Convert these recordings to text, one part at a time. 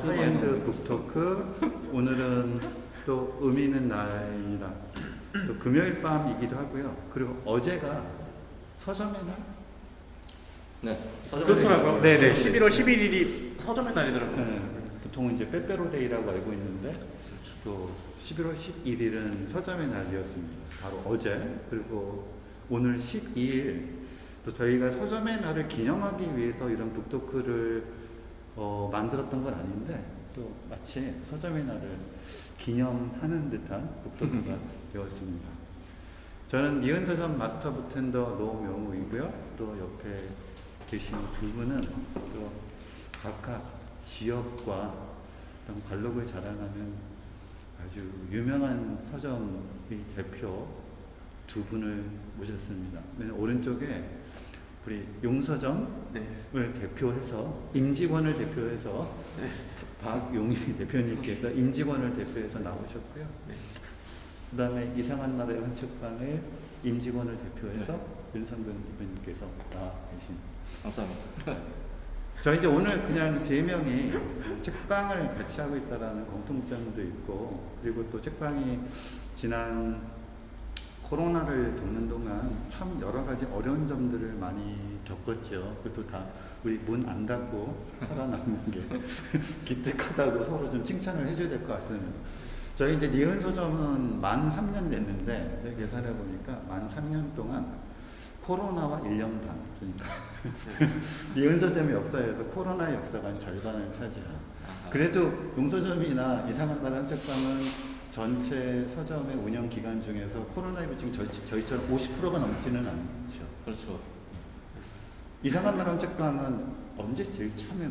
하이엔드 북토크. 오늘은 또 의미 있는 날이라 또 금요일 밤이기도 하고요. 그리고 어제가 서점의 날? 네. 그렇더라고요. 네네. 11월 11일이 서점의 날이더라고요. 네, 보통은 이제 빼빼로데이라고 알고 있는데 또 11월 11일은 서점의 날이었습니다. 바로 어제. 그리고 오늘 12일 또 저희가 서점의 날을 기념하기 위해서 이런 북토크를 만들었던 건 아닌데 또 마치 서점의 날을 기념하는 듯한 북토크가 되었습니다. 저는 니은서점 마스터 부텐더 노명우이고요. 또 옆에 계시는 두 분은 또 각각 지역과 어떤 관록을 자랑하는 아주 유명한 서점의 대표 두 분을 모셨습니다. 오른쪽에 우리 용서점을 대표해서 임직원을 대표해서 박용희 대표님께서 임직원을 대표해서 나오셨고요. 그 다음에 이상한 나라의 헌책방을 임직원을 대표해서 윤성근 대표님께서 나와 계십니다. 감사합니다. 저 이제 오늘 그냥 세 명이 책방을 같이 하고 있다라는 공통점도 있고, 그리고 또 책방이 지난 코로나를 겪는 동안 참 여러 가지 어려운 점들을 많이 겪었죠. 그것도 다 우리 문 안 닫고 살아남는 게 기특하다고 서로 좀 칭찬을 해줘야 될 것 같습니다. 저희 이제 니은 서점은 만 3년 됐는데 계산해 보니까 만 3년 동안 코로나와 1년 반, 그러니까 니은 서점의 역사에서 코로나의 역사가 한 절반을 차지하고, 그래도 용서점이나 이상한 나라 헌책방은 전체 서점의 운영 기간 중에서 코로나19 지금 저희처럼 50%가 넘지는 않죠. 그렇죠. 이상한 나라 헌책방은 언제 제일 참여를?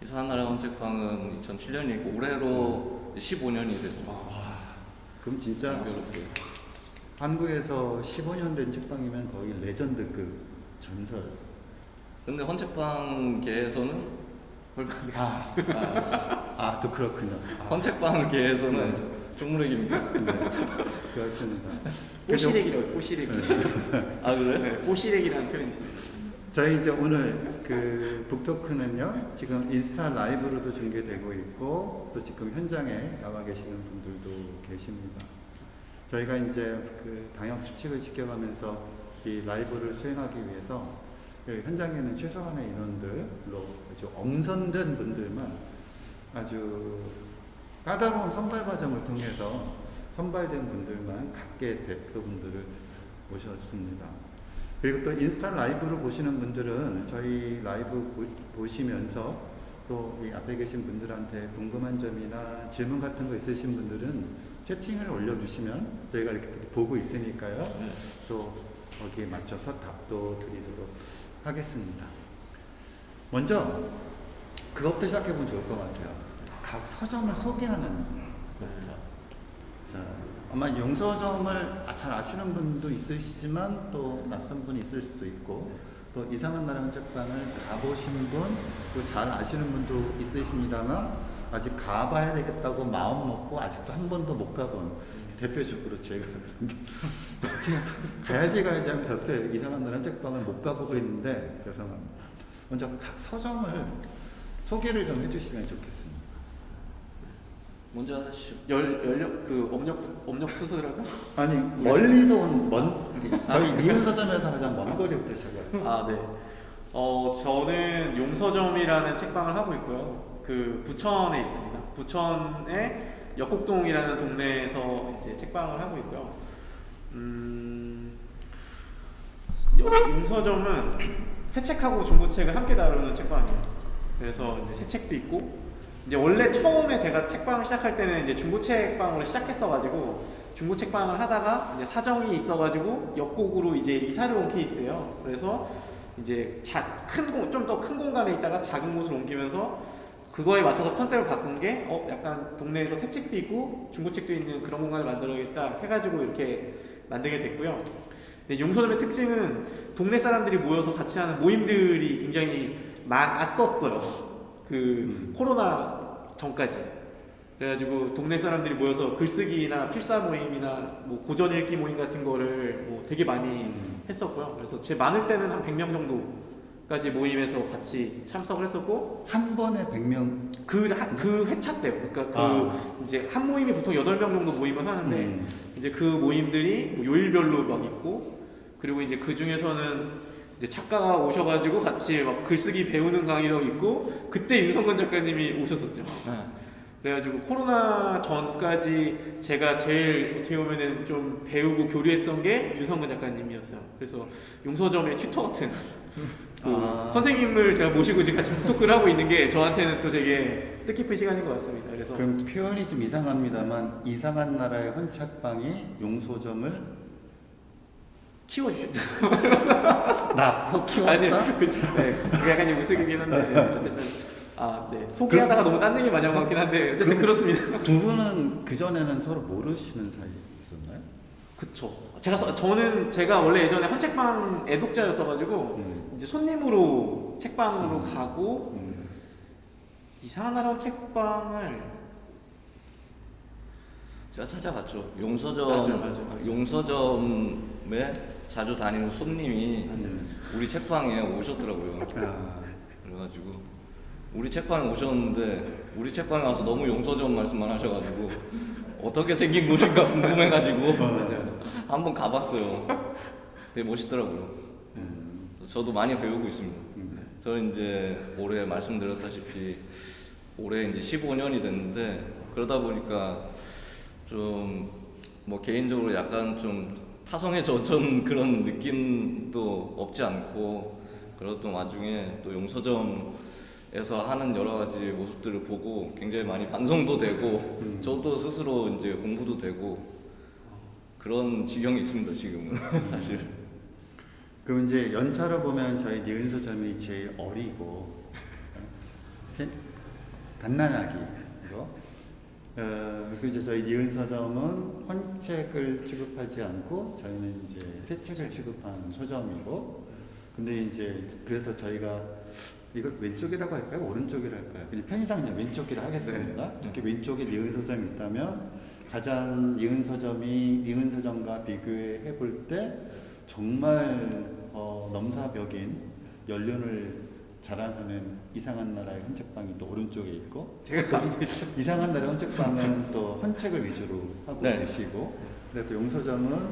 이상한 나라 헌책방은 2007년이고 올해로 15년이 됐죠. 그럼 진짜 공교롭게. 한국에서 15년 된 책방이면 거의 레전드급 전설. 근데 헌책방계에서는 또 그렇군요. 헌책방계에서는 중무렉입니다. 네, 그렇습니다. 꼬시렉이라고 꼬시렉. 아 그래? 네, 꼬시렉이라는 표현이 있습니다. 저희 이제 오늘 그 북토크는요, 지금 인스타 라이브로도 중계되고 있고, 또 지금 현장에 나와 계시는 분들도 계십니다. 저희가 이제 그 방역 수칙을 지켜가면서 이 라이브를 수행하기 위해서 현장에는 최소한의 인원들로 아주 엄선된 분들만, 아주 까다로운 선발 과정을 통해서 선발된 분들만 각계 대표분들을 모셨습니다. 그리고 또 인스타 라이브를 보시는 분들은 저희 라이브 보시면서 또 이 앞에 계신 분들한테 궁금한 점이나 질문 같은 거 있으신 분들은 채팅을 올려주시면 저희가 이렇게 보고 있으니까요. 또 거기에 맞춰서 답도 드리도록 하겠습니다. 먼저 그것부터 시작해보면 좋을 것 같아요. 각 서점을 소개하는 것부터. 자, 아마 용서점을 잘 아시는 분도 있으시지만 또 낯선 분이 있을 수도 있고, 또 이상한 나라 헌책방을 가보신 분, 또 잘 아시는 분도 있으십니다만 아직 가봐야 되겠다고 마음 먹고 아직도 한 번도 못 가본, 대표적으로 제가 가야지 하면서 이상한 나라 헌책방을 못 가보고 있는데 죄송합니다. 먼저 각 서점을 소개를 좀 해주시면 좋겠습니다. 먼저 하시죠. 그 업력 순서라고? 아니 멀리서 온 저희 니은 서점에서 가장 먼 거리부터 시작해요. 아 네. 저는 용서점이라는 책방을 하고 있고요. 그 부천에 있습니다. 부천에 역곡동이라는 동네에서 이제 책방을 하고 있고요. 용서점은 새 책하고 중고책을 함께 다루는 책방이에요. 그래서 이제 새 책도 있고, 이제 원래 처음에 제가 책방을 시작할 때는 이제 중고책방으로 시작했어가지고 중고책방을 하다가 이제 사정이 있어가지고 역곡으로 이제 이사를 온 케이스예요. 그래서 이제 좀 더 큰 공간에 있다가 작은 곳으로 옮기면서 그거에 맞춰서 컨셉을 바꾼 게 약간 동네에서 새 책도 있고 중고책도 있는 그런 공간을 만들어야겠다 해가지고 이렇게 만들게 됐고요. 근데 용서점의 특징은 동네 사람들이 모여서 같이 하는 모임들이 굉장히 많았었어요. 코로나 전까지. 그래가지고 동네 사람들이 모여서 글쓰기나 필사 모임이나 뭐 고전 읽기 모임 같은 거를 뭐 되게 많이 했었고요. 그래서 제 많을 때는 한 100명 정도 명까지 모임에서 같이 참석을 했었고 한 번에 100명. 그 회차 때요. 그러니까 이제 한 모임이 보통 8명 정도 모임을 하는데 이제 그 모임들이 뭐 요일별로 막 있고 그리고 이제 그 중에서는 이제 작가가 오셔가지고 같이 막 글쓰기 배우는 강의도 있고 그때 윤성근 작가님이 오셨었죠. 네. 그래가지고 코로나 전까지 제가 제일 어떻게 보면은 좀 배우고 교류했던 게 윤성근 작가님이었어요. 그래서 용서점의 튜터 같은 선생님을 제가 모시고 지금 같이 북토크를 하고 있는 게 저한테는 또 되게 뜻깊은 시간인 것 같습니다. 그래서 그럼 표현이 좀 이상합니다만 이상한 나라의 헌책방이 용서점을 키워주셨죠. 낳고 키웠다? 아니, 그게 약간 좀 무색이긴 한데 어쨌든 네 소개하다가 너무 딴 얘기 많이 한 것 같긴 한데 어쨌든 그렇습니다. 두 분은 그 전에는 서로 모르시는 사이 있었나요? 그쵸. 제가 원래 예전에 헌책방 애독자였어가지고 이제 손님으로 책방으로 가고 이상한 나라 헌책방을 제가 찾아봤죠. 용서점 맞아요. 용서점에 자주 다니는 손님이 맞아요. 우리 책방에 오셨더라고요. 그래가지고 우리 책방에 오셨는데 우리 책방에 와서 너무 용서점 말씀만 하셔가지고 어떻게 생긴 곳인가 궁금해가지고 맞아요. 한번 가봤어요. 되게 멋있더라고요. 저도 많이 배우고 있습니다. 저는 이제 올해 말씀드렸다시피 올해 이제 15년이 됐는데 그러다 보니까 좀 뭐 개인적으로 약간 좀 타성에 젖은 그런 느낌도 없지 않고 그러던 와중에 또 용서점에서 하는 여러 가지 모습들을 보고 굉장히 많이 반성도 되고 저도 스스로 이제 공부도 되고 그런 지경이 있습니다 지금은 사실. 그럼 이제 연차로 보면 저희 니은서점이 제일 어리고 갓난아기고 그 이제 저희 니은서점은 헌책을 취급하지 않고 저희는 이제 새 책을 취급한 서점이고 근데 이제 그래서 저희가 이걸 왼쪽이라고 할까요? 오른쪽이라고 할까요? 그냥 편의상 그냥 왼쪽이라 하겠습니다. 이렇게 왼쪽에 니은서점이 있다면 가장 니은서점과 비교해 볼 때 정말 넘사벽인 연륜을 자랑하는 이상한 나라의 헌책방이 또 오른쪽에 있고 제가 이상한 나라의 헌책방은 또 헌책을 위주로 하고 네. 계시고 근데 또 용서점은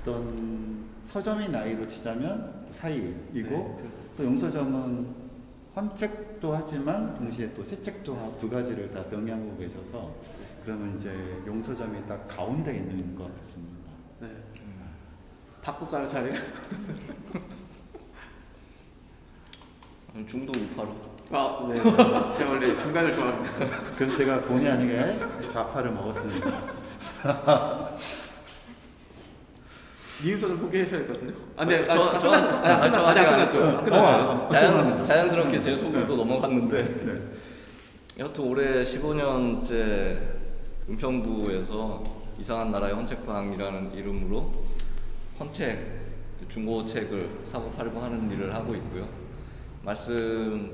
어떤 서점의 나이로 치자면 사이이고 또 용서점은 헌책도 하지만 동시에 또 새 책도 하고 두 가지를 다 병행하고 계셔서 그러면 이제 용서점이 딱 가운데 있는 것 같습니다. 네. 바꿀까요 자리? 중도 우파로. 네. 제가 원래 중간을 좋아합니다. 그래서 제가 본의 아니게 좌파를 먹었습니다. 니은서점 포기하셔야 될 것 같은데요? 네. 저 아직 안 했어요. 끝났어요. 자연스럽게 제 속으로 넘어갔는데 여튼 올해 15년째 은평구에서 이상한 나라의 헌책방이라는 이름으로 헌책, 중고책을 사고 팔고 하는 일을 하고 있고요. 말씀드린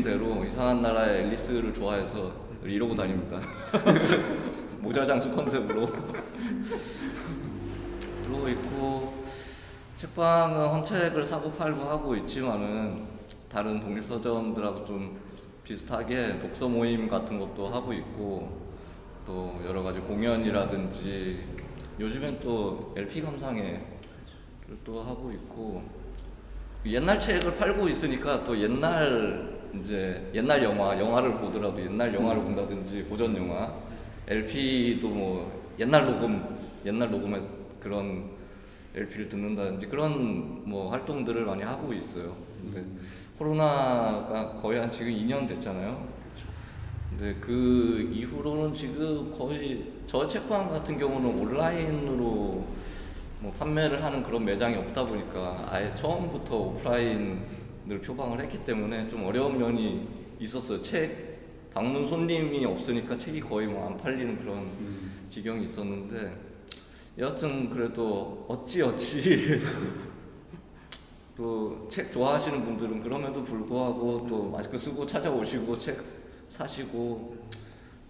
대로 이상한 나라의 앨리스를 좋아해서 이러고 다닙니다. 모자장수 컨셉으로 그러고 있고 책방은 헌책을 사고 팔고 하고 있지만은 다른 독립서점들하고 좀 비슷하게 독서 모임 같은 것도 하고 있고 또 여러 가지 공연이라든지 요즘엔 또 LP 감상회를 또 하고 있고 옛날 책을 팔고 있으니까 또 옛날 영화를 보더라도 옛날 영화를 본다든지 고전 영화 LP도 뭐 옛날 녹음의 그런 LP를 듣는다든지 그런 뭐 활동들을 많이 하고 있어요. 근데 코로나가 거의 한 지금 2년 됐잖아요. 근데 그 이후로는 지금 거의 저 책방 같은 경우는 온라인으로 뭐 판매를 하는 그런 매장이 없다 보니까 아예 처음부터 오프라인을 표방을 했기 때문에 좀 어려운 면이 있었어요. 책 방문 손님이 없으니까 책이 거의 뭐 안 팔리는 그런 지경이 있었는데 여하튼 그래도 어찌 또 책 좋아하시는 분들은 그럼에도 불구하고 또 마스크 쓰고 찾아오시고 책 사시고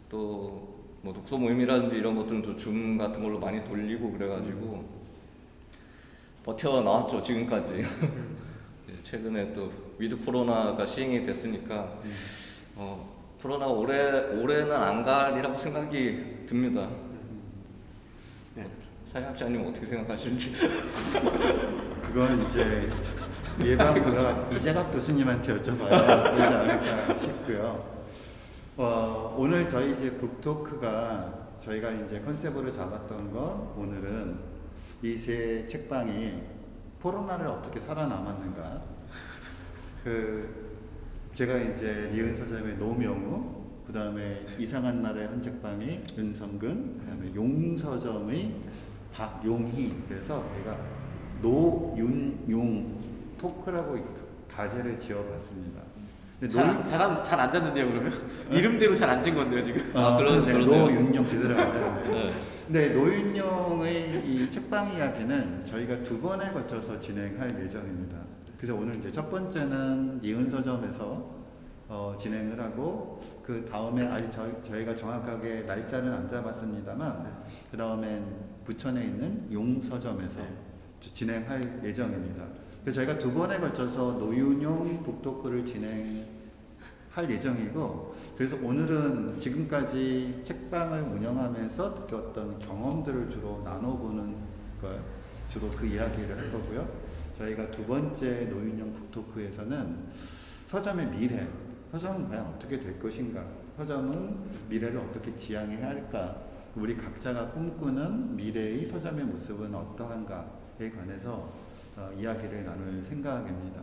또 뭐 독서 모임이라든지 이런 것들은 또 줌 같은 걸로 많이 돌리고 그래가지고 버텨 나왔죠 지금까지. 최근에 또 위드 코로나가 시행이 됐으니까 코로나가 올해는 안 갈이라고 생각이 듭니다. 네. 사회학자님 어떻게 생각하시는지? 그건 이제 예방과 이재갑 교수님한테 여쭤봐야 되지 않을까 싶고요. 오늘 저희 이제 북토크가 저희가 이제 컨셉으로 잡았던 건 오늘은 이 세 책방이 코로나를 어떻게 살아남았는가. 제가 이제 니은 서점의 노명우, 그 다음에 이상한 날의 한 책방이 윤성근, 그 다음에 용서점의 박용희. 그래서 제가 노윤용 토크라고 가제를 지어봤습니다. 잘 앉았는데요, 그러면? 이름대로 잘 앉은 건데요, 지금? 그러네요. 노윤용 제대로 앉았네요. 네. 네, 노윤용의 이 책방 이야기는 저희가 2번에 걸쳐서 진행할 예정입니다. 그래서 오늘 이제 첫 번째는 니은 서점에서 진행을 하고, 그 다음에 아직 저희가 정확하게 날짜는 안 잡았습니다만, 그 다음엔 부천에 있는 용서점에서 진행할 예정입니다. 그래서 저희가 2번에 걸쳐서 노윤용 북토크를 진행할 예정이고, 그래서 오늘은 지금까지 책방을 운영하면서 느꼈던 경험들을 주로 나눠보는 걸, 주로 그 이야기를 할 거고요. 저희가 2번째 노윤용 북토크에서는 서점의 미래, 서점은 과연 어떻게 될 것인가, 서점은 미래를 어떻게 지향해야 할까, 우리 각자가 꿈꾸는 미래의 서점의 모습은 어떠한가에 관해서 이야기를 나눌 생각입니다.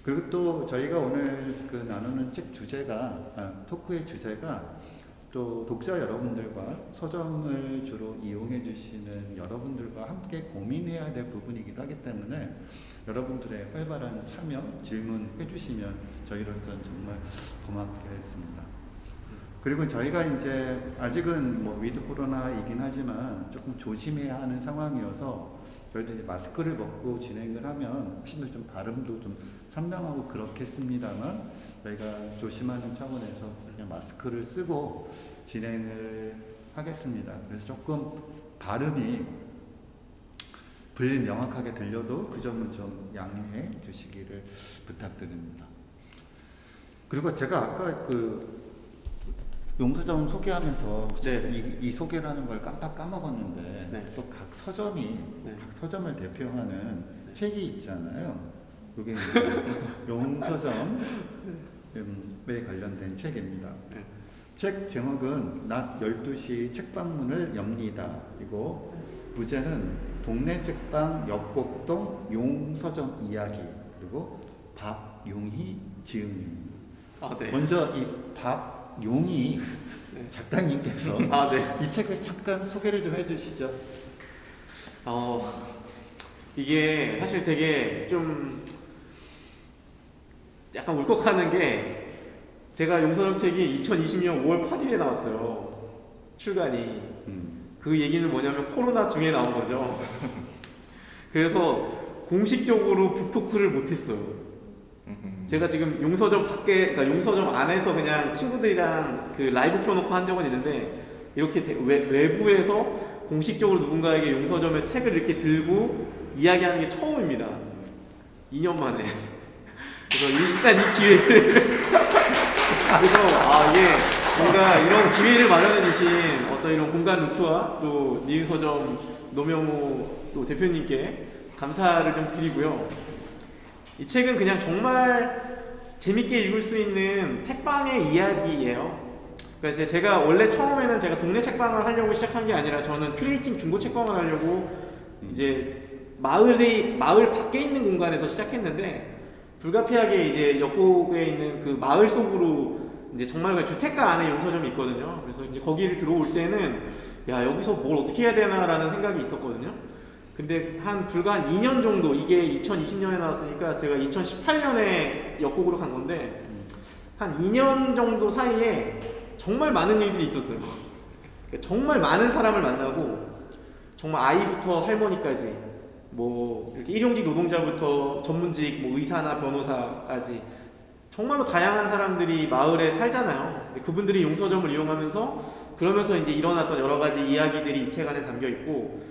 그리고 또 저희가 오늘 나누는 책 주제가, 토크의 주제가 또 독자 여러분들과 서점을 주로 이용해 주시는 여러분들과 함께 고민해야 될 부분이기도 하기 때문에 여러분들의 활발한 참여, 질문해 주시면 저희로서는 정말 고맙겠습니다. 그리고 저희가 이제 아직은 뭐 위드 코로나이긴 하지만 조금 조심해야 하는 상황이어서 저희도 이제 마스크를 벗고 진행을 하면 훨씬 더 좀 발음도 좀 선명하고 그렇겠습니다만 저희가 조심하는 차원에서 그냥 마스크를 쓰고 진행을 하겠습니다. 그래서 조금 발음이 불명확하게 들려도 그 점은 좀 양해해 주시기를 부탁드립니다. 그리고 제가 아까 용서점 소개하면서 이 소개를 하는 걸 깜빡 까먹었는데 또 각 서점이 각 서점을 대표하는 책이 있잖아요. 이게 용서점에 관련된 책입니다. 책 제목은 낮 12시 책방문을 엽니다. 그리고 부제는 동네 책방 역곡동 용서점 이야기, 그리고 박용희 지음입니다. 먼저 이 박용희 작가님께서 이 책을 잠깐 소개를 좀 해주시죠. 이게 사실 되게 좀 약간 울컥하는 게, 제가 용서점 책이 2020년 5월 8일에 나왔어요. 출간이. 그 얘기는 뭐냐면 코로나 중에 나온 거죠. 그래서 공식적으로 북토크를 못했어요. 제가 지금 용서점 밖에, 그러니까 용서점 안에서 그냥 친구들이랑 그 라이브 켜놓고 한 적은 있는데, 이렇게 외부에서 공식적으로 누군가에게 용서점의 책을 이렇게 들고 이야기하는 게 처음입니다. 2년 만에. 그래서 일단 이 기회를 그래서 이게 뭔가 이런 기회를 마련해 주신 어떤 이런 공간 루트와 또 니은 서점 노명우 또 대표님께 감사를 좀 드리고요. 이 책은 그냥 정말 재밌게 읽을 수 있는 책방의 이야기예요. 그러니까 제가 원래 처음에는 제가 동네 책방을 하려고 시작한 게 아니라, 저는 큐레이팅 중고 책방을 하려고 이제 마을 밖에 있는 공간에서 시작했는데, 불가피하게 이제 역곡에 있는 그 마을 속으로 이제 정말 주택가 안에 용서점이 있거든요. 그래서 이제 거기를 들어올 때는 여기서 뭘 어떻게 해야 되나라는 생각이 있었거든요. 근데 불과 한 2년 정도, 이게 2020년에 나왔으니까 제가 2018년에 역곡으로 간 건데, 한 2년 정도 사이에 정말 많은 일들이 있었어요. 그러니까 정말 많은 사람을 만나고, 정말 아이부터 할머니까지, 뭐 이렇게 일용직 노동자부터 전문직 뭐 의사나 변호사까지 정말로 다양한 사람들이 마을에 살잖아요. 그분들이 용서점을 이용하면서 그러면서 이제 일어났던 여러 가지 이야기들이 이 책 안에 담겨 있고,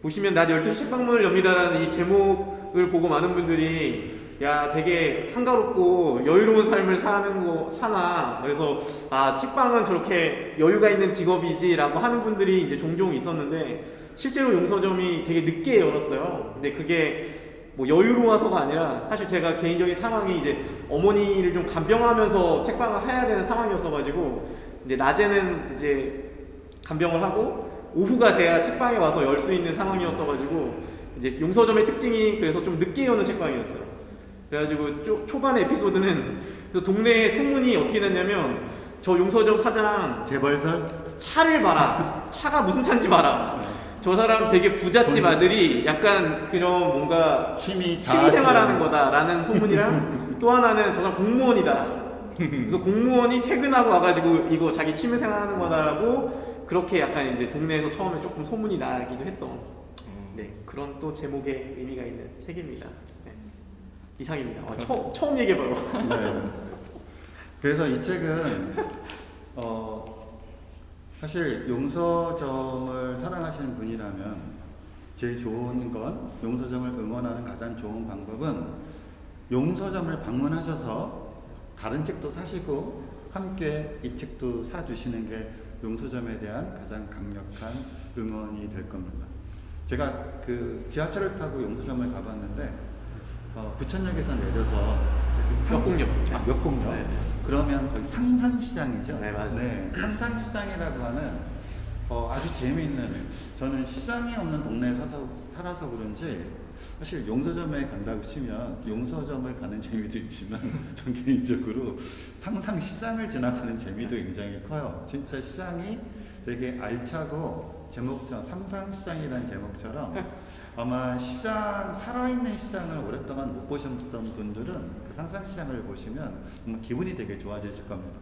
보시면 낮 12시 책방문을 엽니다라는 이 제목 책을 보고 많은 분들이 야 되게 한가롭고 여유로운 삶을 사나 그래서 아 책방은 저렇게 여유가 있는 직업이지라고 하는 분들이 이제 종종 있었는데 실제로 용서점이 되게 늦게 열었어요. 근데 그게 뭐 여유로워서가 아니라 사실 제가 개인적인 상황이 이제 어머니를 좀 간병하면서 책방을 해야 되는 상황이었어가지고 이제 낮에는 이제 간병을 하고 오후가 돼야 책방에 와서 열 수 있는 상황이었어가지고 이제 용서점의 특징이 그래서 좀 늦게 여는 책방이었어요. 그래가지고 초반의 에피소드는 그 동네에 소문이 어떻게 됐냐면 저 용서점 사장 재벌설? 차를 봐라. 차가 무슨 차인지 봐라. 저 사람 되게 부잣집 아들이 약간 그런 뭔가 취미 생활하는 거다라는 소문이랑 또 하나는 저 사람 공무원이다. 그래서 공무원이 퇴근하고 와가지고 이거 자기 취미 생활하는 거다라고 그렇게 약간 이제 동네에서 처음에 조금 소문이 나기도 했던 네 그런 또 제목에 의미가 있는 책입니다. 네. 이상입니다. 처음 얘기해봐요. 네. 그래서 이 책은 사실 용서점을 사랑하시는 분이라면 제일 좋은 건 용서점을 응원하는 가장 좋은 방법은 용서점을 방문하셔서 다른 책도 사시고 함께 이 책도 사주시는 게 용서점에 대한 가장 강력한 응원이 될 겁니다. 제가 그 지하철을 타고 용서점을 가봤는데 부천역에서 내려서 역곡역. 역곡역. 네. 그러면 거의 상상시장이죠. 네, 맞아요. 네, 상상시장이라고 하는 아주 재미있는, 저는 시장이 없는 동네에 살아서 그런지 사실 용서점에 간다고 치면 용서점을 가는 재미도 있지만 전 개인적으로 상상시장을 지나가는 재미도 굉장히 커요. 진짜 시장이 되게 알차고 제목처럼 상상시장이라는 제목처럼 아마 시장, 살아있는 시장을 오랫동안 못 보셨던 분들은 그 상상시장을 보시면 정말 기분이 되게 좋아지실 겁니다.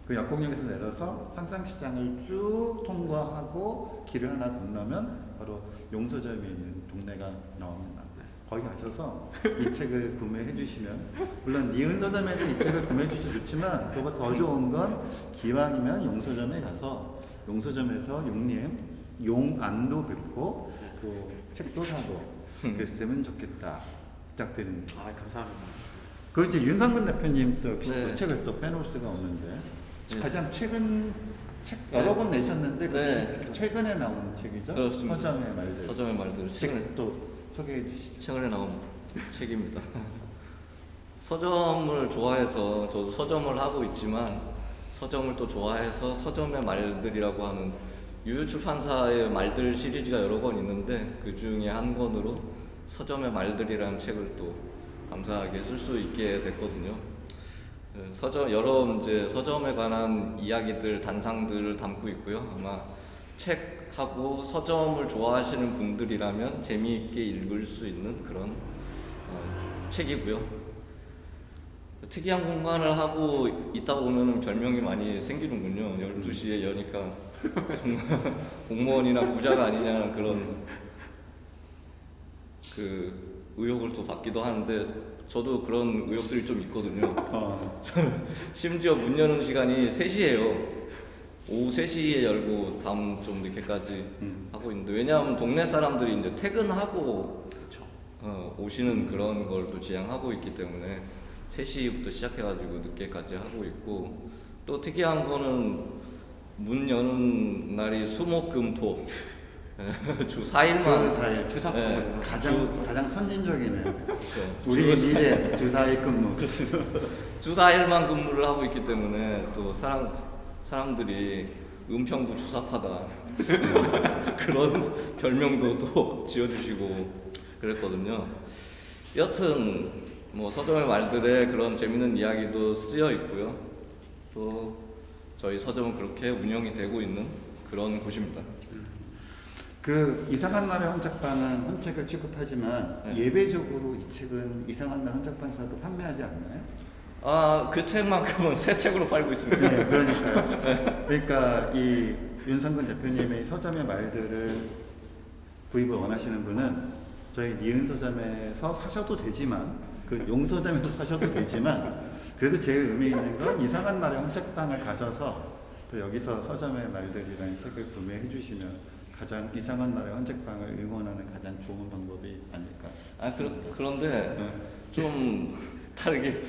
그 역곡역에서 내려서 상상시장을 쭉 통과하고 길을 하나 건너면 바로 용서점이 있는 동네가 나옵니다. 거기 가셔서 이 책을 구매해 주시면, 물론 니은 서점에서 이 책을 구매해 주셔도 좋지만 그보다 더 좋은 건 기왕이면 용서점에 가서 용서점에서 용안도 뵙고 또 책도 사고 그랬으면 좋겠다 부탁드립니다. 아 감사합니다. 그 이제 윤상근 대표님도 역시 네. 또 책을 또 빼놓을 수가 없는데 네. 가장 최근 책 네. 여러 권 내셨는데 네. 최근에 나온 책이죠? 그렇습니다. 서점의 말들. 서점의 말들 책 또 소개해 주시죠. 최근에 나온 책입니다. 서점을 좋아해서 저도 서점을 하고 있지만 서점을 또 좋아해서 서점의 말들이라고 하는 유유출판사의 말들 시리즈가 여러 권 있는데 그 중에 한 권으로 서점의 말들이라는 책을 또 감사하게 쓸 수 있게 됐거든요. 여러 이제 서점에 관한 이야기들, 단상들을 담고 있고요. 아마 책하고 서점을 좋아하시는 분들이라면 재미있게 읽을 수 있는 그런 책이고요. 특이한 공간을 하고 있다 보면 별명이 많이 생기는군요. 12시에 여니까 정말 공무원이나 부자가 아니냐는 그런 그 의혹을 또 받기도 하는데 저도 그런 의혹들이 좀 있거든요. 심지어 문 여는 시간이 3시예요. 오후 3시에 열고 밤 좀 늦게까지 하고 있는데, 왜냐하면 동네 사람들이 이제 퇴근하고 그렇죠. 오시는 그런 걸 또 지향하고 있기 때문에 3시부터 시작해가지고 늦게까지 하고 있고, 또 특이한 거는 문 여는 날이 수목금토 주 4일만 주사금 네, 가장 선진적이네요. 그렇죠. 우리의 미래 주 4일 근무. 그렇습니다. 주 4일만 근무를 하고 있기 때문에 또 사람들이 은평구 주사파다 그런 별명도 또 지어주시고 그랬거든요. 여튼 뭐 서점의 말들에 그런 재밌는 이야기도 쓰여 있고요. 또 저희 서점은 그렇게 운영이 되고 있는 그런 곳입니다. 그 이상한 날의 헌책방은 헌책을 취급하지만 네. 예외적으로 이 책은 이상한 날 헌책방에서도 판매하지 않나요? 아, 그 책만큼은 새 책으로 팔고 있습니다. 네, 그러니까요. 그러니까 이 윤상근 대표님의 서점의 말들을 구입을 원하시는 분은 저희 니은 서점에서 사셔도 되지만, 그 용서점에서 사셔도 되지만, 그래도 제일 의미 있는 건 이상한 날의 헌책방을 가셔서 또 여기서 서점의 말들이라는 책을 구매해 주시면 가장 이상한 나라의 헌책방을 응원하는 가장 좋은 방법이 아닐까. 그런데 네. 좀 다르게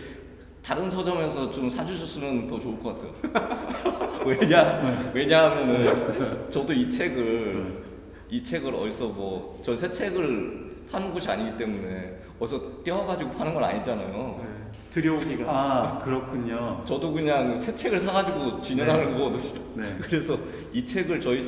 다른 서점에서 좀 사주셨으면 더 좋을 것 같아요. 왜냐하면은 저도 이 책을 어디서 뭐 전 새 책을 파는 곳이 아니기 때문에 어디서 떼어가지고 파는 건 아니잖아요. 네. 들여오기가. 아 그렇군요. 저도 그냥 새 책을 사가지고 진행하는 거거든요. 네. 그래서 이 책을 저희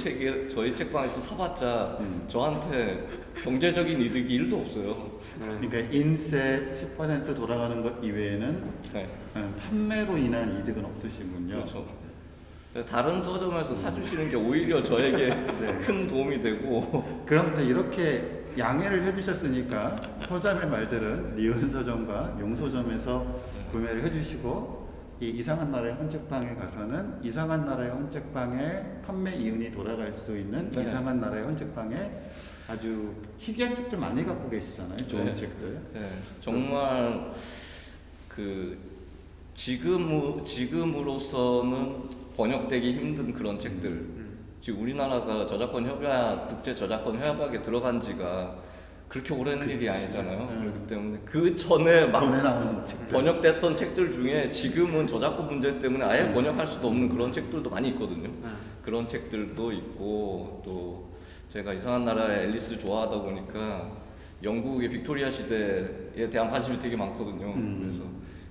책방에서 사봤자 저한테 경제적인 이득이 1도 없어요. 그러니까 인세 10% 돌아가는 것 이외에는 네. 판매로 인한 이득은 없으시군요. 그렇죠. 다른 서점에서 사주시는 게 오히려 저에게 네. 큰 도움이 되고. 그럼 이렇게 양해를 해주셨으니까 서점의 말들은 리은 서점과 용서점에서 구매를 해주시고 이 이상한 나라의 헌책방에 가서는 이상한 나라의 헌책방에 판매 이윤이 돌아갈 수 있는 네. 이상한 나라의 헌책방에 아주 희귀한 책들 많이 갖고 계시잖아요. 좋은 네. 책들. 네, 정말 그 지금으로서는 번역되기 힘든 그런 책들. 지금 우리나라가 저작권 협약, 국제 저작권 협약에 들어간 지가 그렇게 오랜 일이 아니잖아요. 그렇기 때문에 그 전에 막 전에 나오는 책들. 번역됐던 책들 중에 지금은 저작권 문제 때문에 아예 번역할 수도 없는 그런 책들도 많이 있거든요. 그런 책들도 있고 또 제가 이상한 나라의 앨리스 좋아하다 보니까 영국의 빅토리아 시대에 대한 관심이 되게 많거든요. 그래서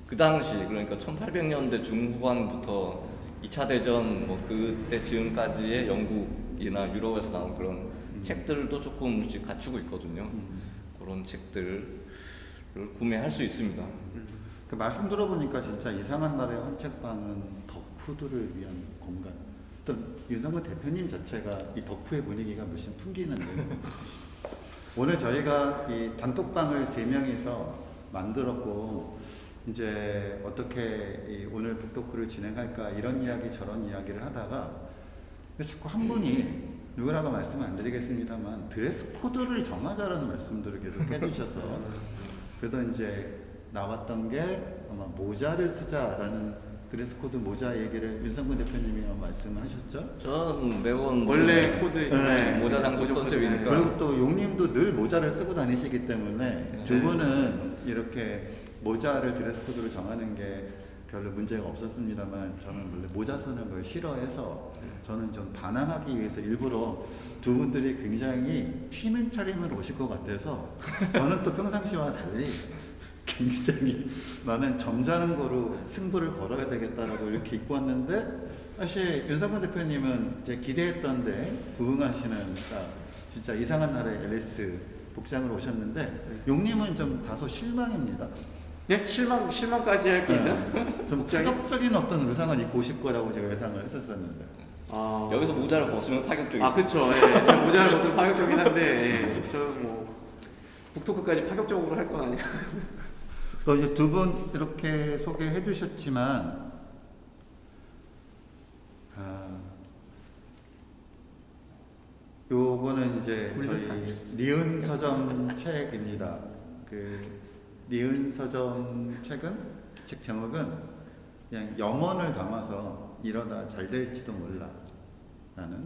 그 당시 그러니까 1800년대 중후반부터 2차 대전 뭐 그때 지금까지의 영국이나 유럽에서 나온 그런 책들도 조금씩 갖추고 있거든요. 그런 책들을 구매할 수 있습니다. 그 말씀 들어보니까 진짜 이상한 나라의 헌책방은 덕후들을 위한 공간. 또 윤성근 대표님 자체가 이 덕후의 분위기가 물씬 풍기는데요. 오늘 저희가 이 단톡방을 3명이서 만들었고 이제 어떻게 이 오늘 북토크를 진행할까 이런 이야기 저런 이야기를 하다가 자꾸 한 분이 누구라고 말씀은 안 드리겠습니다만 드레스 코드를 정하자라는 말씀들을 계속 해주셔서 그래서 이제 나왔던 게 아마 모자를 쓰자라는 드레스 코드 모자 얘기를 윤성근 대표님이 말씀하셨죠. 저는 매번 원래 코드 네. 모자 장소 컨셉이니까. 그리고 또 용님도 늘 모자를 쓰고 다니시기 때문에 두 분은 이렇게 모자를 드레스 코드로 정하는 게 별로 문제가 없었습니다만 저는 원래 모자 쓰는 걸 싫어해서 저는 좀 반항하기 위해서 일부러 두 분들이 굉장히 튀는 차림으로 오실 것 같아서 저는 또 평상시와 달리 굉장히 나는 점잖은 거로 승부를 걸어야 되겠다라고 이렇게 입고 왔는데 사실 윤성근 대표님은 제 기대했던데 부응하시는 진짜 이상한 나라의 앨리스 복장으로 오셨는데 용님은 좀 다소 실망입니다. 네? 실망까지 할 게 있나? 좀 파격적인 어떤 의상을 입고 오실 거라고 제가 예상을 했었었는데 여기서 모자를 벗으면 파격적이에요. 아 그쵸. 예. 제가 모자를 벗으면 파격적이긴 한데 예. 저는 뭐 북토크까지 파격적으로 할 건 아니야. 또 이제 두 분 이렇게 소개해 주셨지만 요거는 이제 저희 리은 서점 책입니다. 그 리은 서점 책은 책 제목은 그냥 염원을 담아서 이러다 잘 될지도 몰라 라는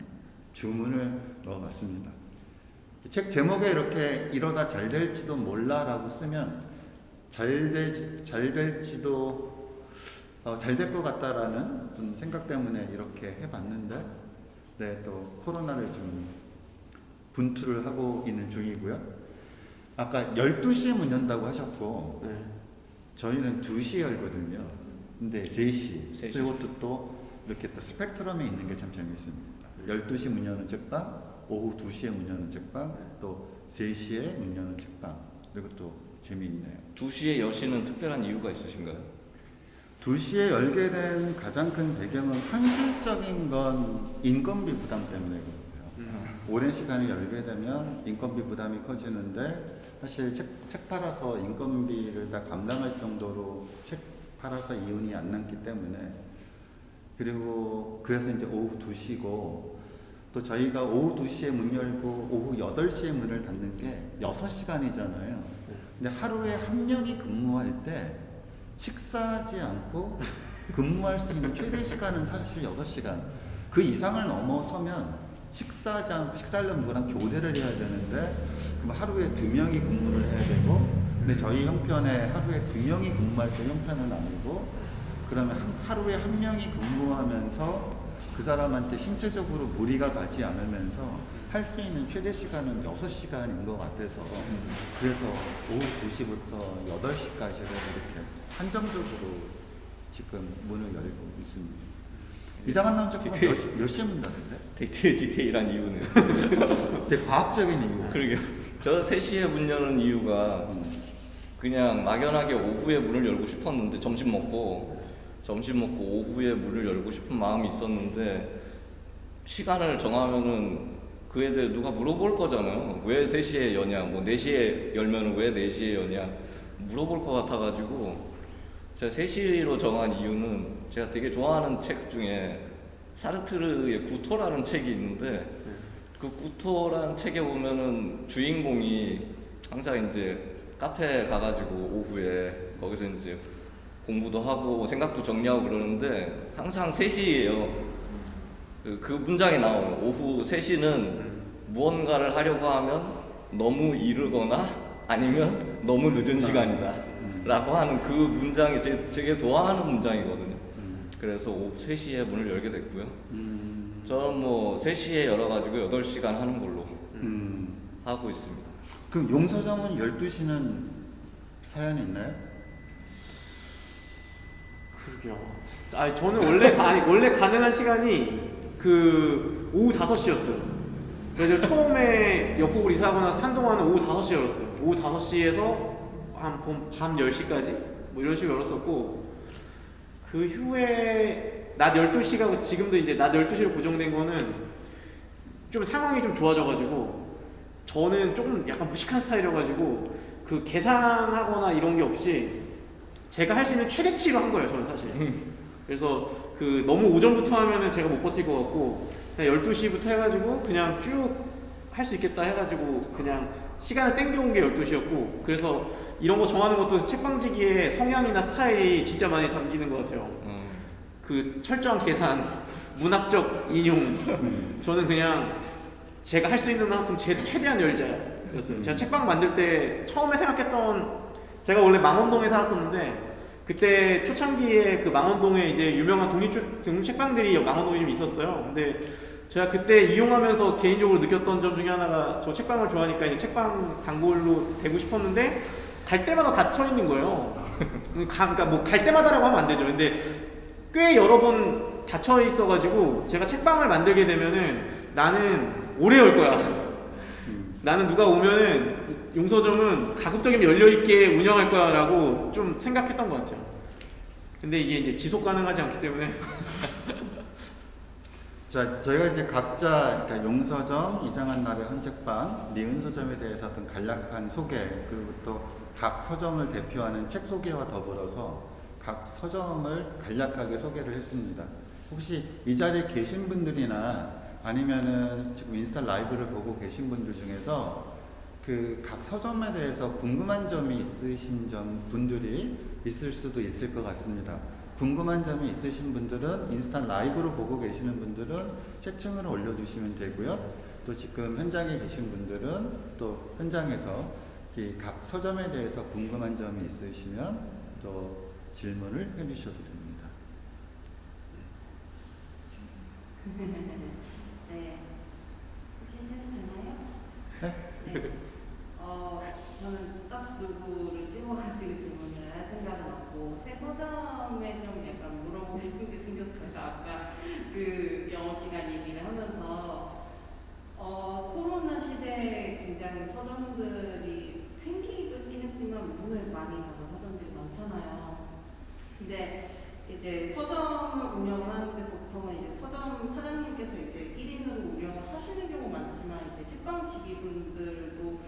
주문을 넣어봤습니다. 책 제목에 이렇게 이러다 잘 될지도 몰라 라고 쓰면 잘 될지도 잘 될 것 같다라는 생각 때문에 이렇게 해봤는데 네, 또 코로나를 좀 분투를 하고 있는 중이고요. 아까 12시에 문 연다고 하셨고 네. 저희는 2시에 열거든요. 근데 3시. 3시. 그리고 또 이렇게 또 스펙트럼에 있는 게 참 재밌습니다. 12시 문 여는 책방, 오후 2시에 문 여는 책방, 또 3시에 문 여는 책방. 그리고 또 재미있네요. 2시에 여시는 특별한 이유가 있으신가요? 2시에 열게 된 가장 큰 배경은 현실적인 건 인건비 부담 때문에 그렇고요. 오랜 시간을 열게 되면 인건비 부담이 커지는데 사실 책 팔아서 인건비를 다 감당할 정도로 책 팔아서 이윤이 안 남기 때문에 그리고 그래서 이제 오후 2시고 또 저희가 오후 2시에 문 열고 오후 8시에 문을 닫는 게 6시간이잖아요. 근데 하루에 한 명이 근무할 때 식사하지 않고 근무할 수 있는 최대 시간은 사실 6시간. 그 이상을 넘어서면 식사하려면 누구랑 교대를 해야 되는데 그럼 하루에 2명이 근무를 해야 되고 근데 저희 형편에 하루에 2명이 근무할 때 형편은 아니고 그러면 하루에 1명이 근무하면서 그 사람한테 신체적으로 무리가 가지 않으면서 할 수 있는 최대 시간은 6시간인 것 같아서 그래서 오후 2시부터 8시까지를 이렇게 한정적으로 지금 문을 열고 있습니다. 이상한 남자분 몇 시에 문 닫는데? 되게 디테일한 이유는 되게 과학적인 이유. 그러게요. 저 3시에 문 여는 이유가 그냥 막연하게 오후에 문을 열고 싶었는데 점심 먹고 오후에 문을 열고 싶은 마음이 있었는데 시간을 정하면은 그에 대해 누가 물어볼 거잖아요. 왜 3시에 여냐, 뭐 4시에 열면 왜 4시에 여냐 물어볼 것 같아가지고 제가 3시로 정한 이유는 제가 되게 좋아하는 책 중에 사르트르의 구토라는 책이 있는데 그 구토라는 책에 보면은 주인공이 항상 이제 카페에 가가지고 오후에 거기서 이제 공부도 하고 생각도 정리하고 그러는데 항상 3시예요. 그 문장이 나와요. 오후 3시는 무언가를 하려고 하면 너무 이르거나 아니면 너무 늦은 시간이다 라고 하는 그 문장이 되게 좋아하는 문장이거든요. 그래서 오후 3시에 문을 열게 됐고요. 저는 뭐 3시에 열어가지고 8시간 하는 걸로 하고 있습니다. 그럼 용서점은 12시는 사연이 있나요? 그러게요. 아니 저는 원래 가능한 시간이 그 오후 5시였어요. 그래서 처음에 옆국을 이사하고 나서 한동안은 오후 5시에 열었어요. 오후 5시에서 밤 10시까지 뭐 이런 식으로 열었었고 그 후에 낮 12시가 지금도 이제 낮 12시로 고정된 거는 좀 상황이 좀 좋아져가지고 저는 조금 약간 무식한 스타일이어가지고 그 계산하거나 이런 게 없이 제가 할 수 있는 최대치로 한 거예요, 저는 사실. 그래서 그 너무 오전부터 하면은 제가 못 버틸 것 같고 그냥 12시부터 해가지고 그냥 쭉 할 수 있겠다 해가지고 그냥 시간을 땡겨온 게 12시였고 그래서 이런 거 정하는 것도 책방지기의 성향이나 스타일이 진짜 많이 담기는 것 같아요. 그 철저한 계산, 문학적 인용. 저는 그냥 제가 할 수 있는 만큼 최대한 열자였어요. 제가 책방 만들 때 처음에 생각했던 제가 원래 망원동에 살았었는데 그때 초창기에 그 망원동에 이제 유명한 독립 책방들이 망원동에 좀 있었어요. 근데 제가 그때 이용하면서 개인적으로 느꼈던 점 중에 하나가 저 책방을 좋아하니까 이제 책방 단골로 되고 싶었는데 갈 때마다 닫혀 있는 거예요. 그러니까 뭐 갈 때마다라고 하면 안 되죠. 근데 꽤 여러 번 닫혀 있어가지고 제가 책방을 만들게 되면은 나는 오래 열 거야. 나는 누가 오면은 용서점은 가급적이면 열려있게 운영할 거야 라고 좀 생각했던 것 같아요. 근데 이게 이제 지속 가능하지 않기 때문에 자, 저희가 이제 각자 그러니까 용서점, 이상한 날의 헌책방, 니은서점에 대해서 어떤 간략한 소개 그리고 또 각 서점을 대표하는 책 소개와 더불어서 각 서점을 간략하게 소개를 했습니다. 혹시 이 자리에 계신 분들이나 아니면은 지금 인스타 라이브를 보고 계신 분들 중에서 그 각 서점에 대해서 궁금한 점이 있으신 분들이 있을 수도 있을 것 같습니다. 궁금한 점이 있으신 분들은 인스타 라이브로 보고 계시는 분들은 채팅으로 올려주시면 되고요. 또 지금 현장에 계신 분들은 또 현장에서 이 각 서점에 대해서 궁금한 점이 있으시면 또 질문을 해주셔도 됩니다. 네. 혹시 해도 되나요? 네? 네. 저는 딱 누구를 찍어가지고 질문을 할 생각은 없고 새 서점에 좀 약간 물어보고 싶은 게 생겼어요. 아까 그 영어 시간 얘기를 하면서 코로나 시대에 굉장히 서점들이 생기긴 했지만 문을 많이 닫은 서점들이 많잖아요. 근데 이제 서점을 운영을 하는데 보통은 이제 서점 사장님께서 이제 1인으로 운영을 하시는 경우 많지만 이제 책방 지기분들도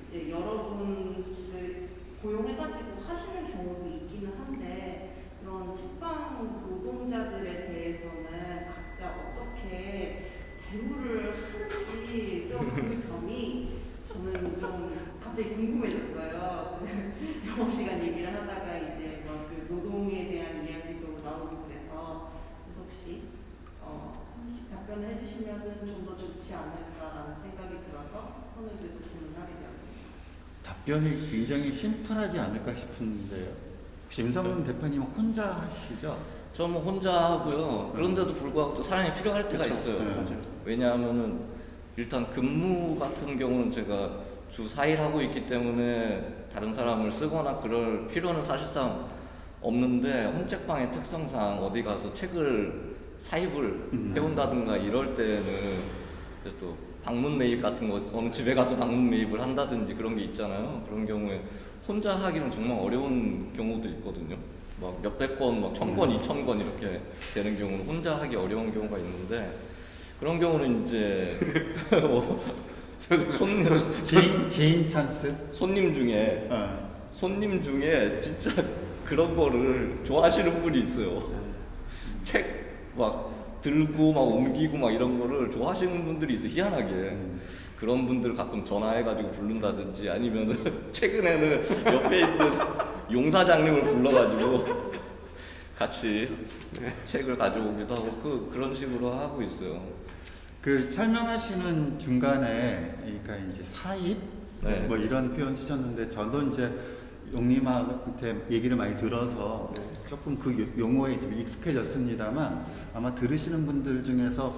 이제 여러분들 고용해가지고 하시는 경우도 있기는 한데 그런 책방 노동자들에 대해서는 각자 어떻게 대우를 하는지 좀 그 점이 저는 좀 갑자기 궁금해졌어요. 그 영업시간 얘기를 하다가 이제 그 노동에 대한 이야기도 나오고 그래서 혹시 한 번씩 답변 답변을 해주시면은 좀 더 좋지 않을까라는 생각이 들어서 손을 들고 질문하게 되었습니다. 답변이 굉장히 심플하지 않을까 싶은데요. 혹시 임성근 대표님 혼자 하시죠? 저는 혼자 하고요. 그런데도 불구하고 또 사람이 필요할 때가 그쵸. 있어요. 네. 맞아요. 왜냐하면은 일단 근무 같은 경우는 제가 주 4일 하고 있기 때문에 다른 사람을 쓰거나 그럴 필요는 사실상 없는데 홈책방의 특성상 어디 가서 책을 사입을 해온다든가 이럴 때는 그래서 또 방문 매입 같은 거 어느 집에 가서 방문 매입을 한다든지 그런 게 있잖아요. 그런 경우에 혼자 하기는 정말 어려운 경우도 있거든요. 막 몇백 권, 막 1000권, 2000권 이렇게 되는 경우는 혼자 하기 어려운 경우가 있는데 그런 경우는 이제 지인 찬스? 손님 중에 진짜 그런 거를 좋아하시는 분이 있어요. 책 막 들고 막 옮기고 막 이런 거를 좋아하시는 분들이 있어 희한하게. 그런 분들 가끔 전화해가지고 부른다든지 아니면은 최근에는 옆에 있는 용사장님을 불러가지고 같이 책을 가져오기도 하고 그런 식으로 하고 있어요. 그 설명하시는 중간에 그러니까 이제 사입 네. 뭐 이런 표현 쓰셨는데 저도 이제 용님한테 얘기를 많이 들어서 조금 그 용어에 좀 익숙해졌습니다만 아마 들으시는 분들 중에서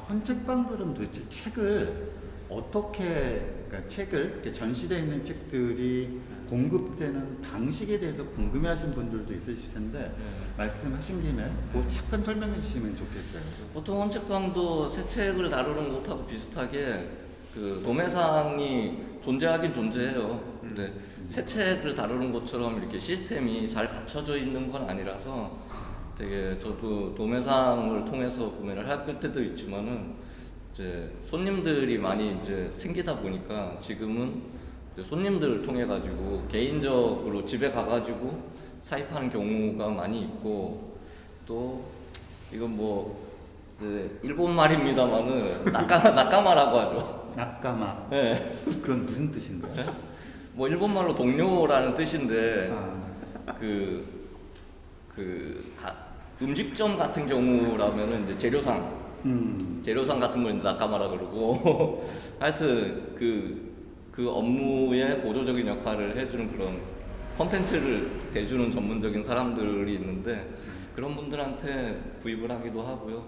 헌책방들은 도대체 책을 어떻게 그러니까 책을 이렇게 전시되어 있는 책들이 공급되는 방식에 대해서 궁금해하시는 분들도 있으실 텐데 말씀하신 김에 뭐 약간 설명해 주시면 좋겠어요. 보통 헌책방도 새 책을 다루는 것하고 비슷하게 그 도매상이 존재하긴 존재해요. 근데 새 책을 다루는 것처럼 이렇게 시스템이 잘 갖춰져 있는 건 아니라서 되게 저도 도매상을 통해서 구매를 할 때도 있지만은 이제 손님들이 많이 이제 생기다 보니까 지금은 이제 손님들을 통해 가지고 개인적으로 집에 가가지고 사입하는 경우가 많이 있고 또 이건 뭐 일본 말입니다만은 낙가마라고 하죠. 낙가마. 네. 그건 무슨 뜻인가요? 네? 뭐 일본 말로 동료라는 뜻인데 음식점 같은 경우라면은 이제 재료상 같은 걸 이제 낙가마라 그러고 하여튼 그 업무의 보조적인 역할을 해주는 그런 컨텐츠를 대주는 전문적인 사람들이 있는데 그런 분들한테 구입을 하기도 하고요.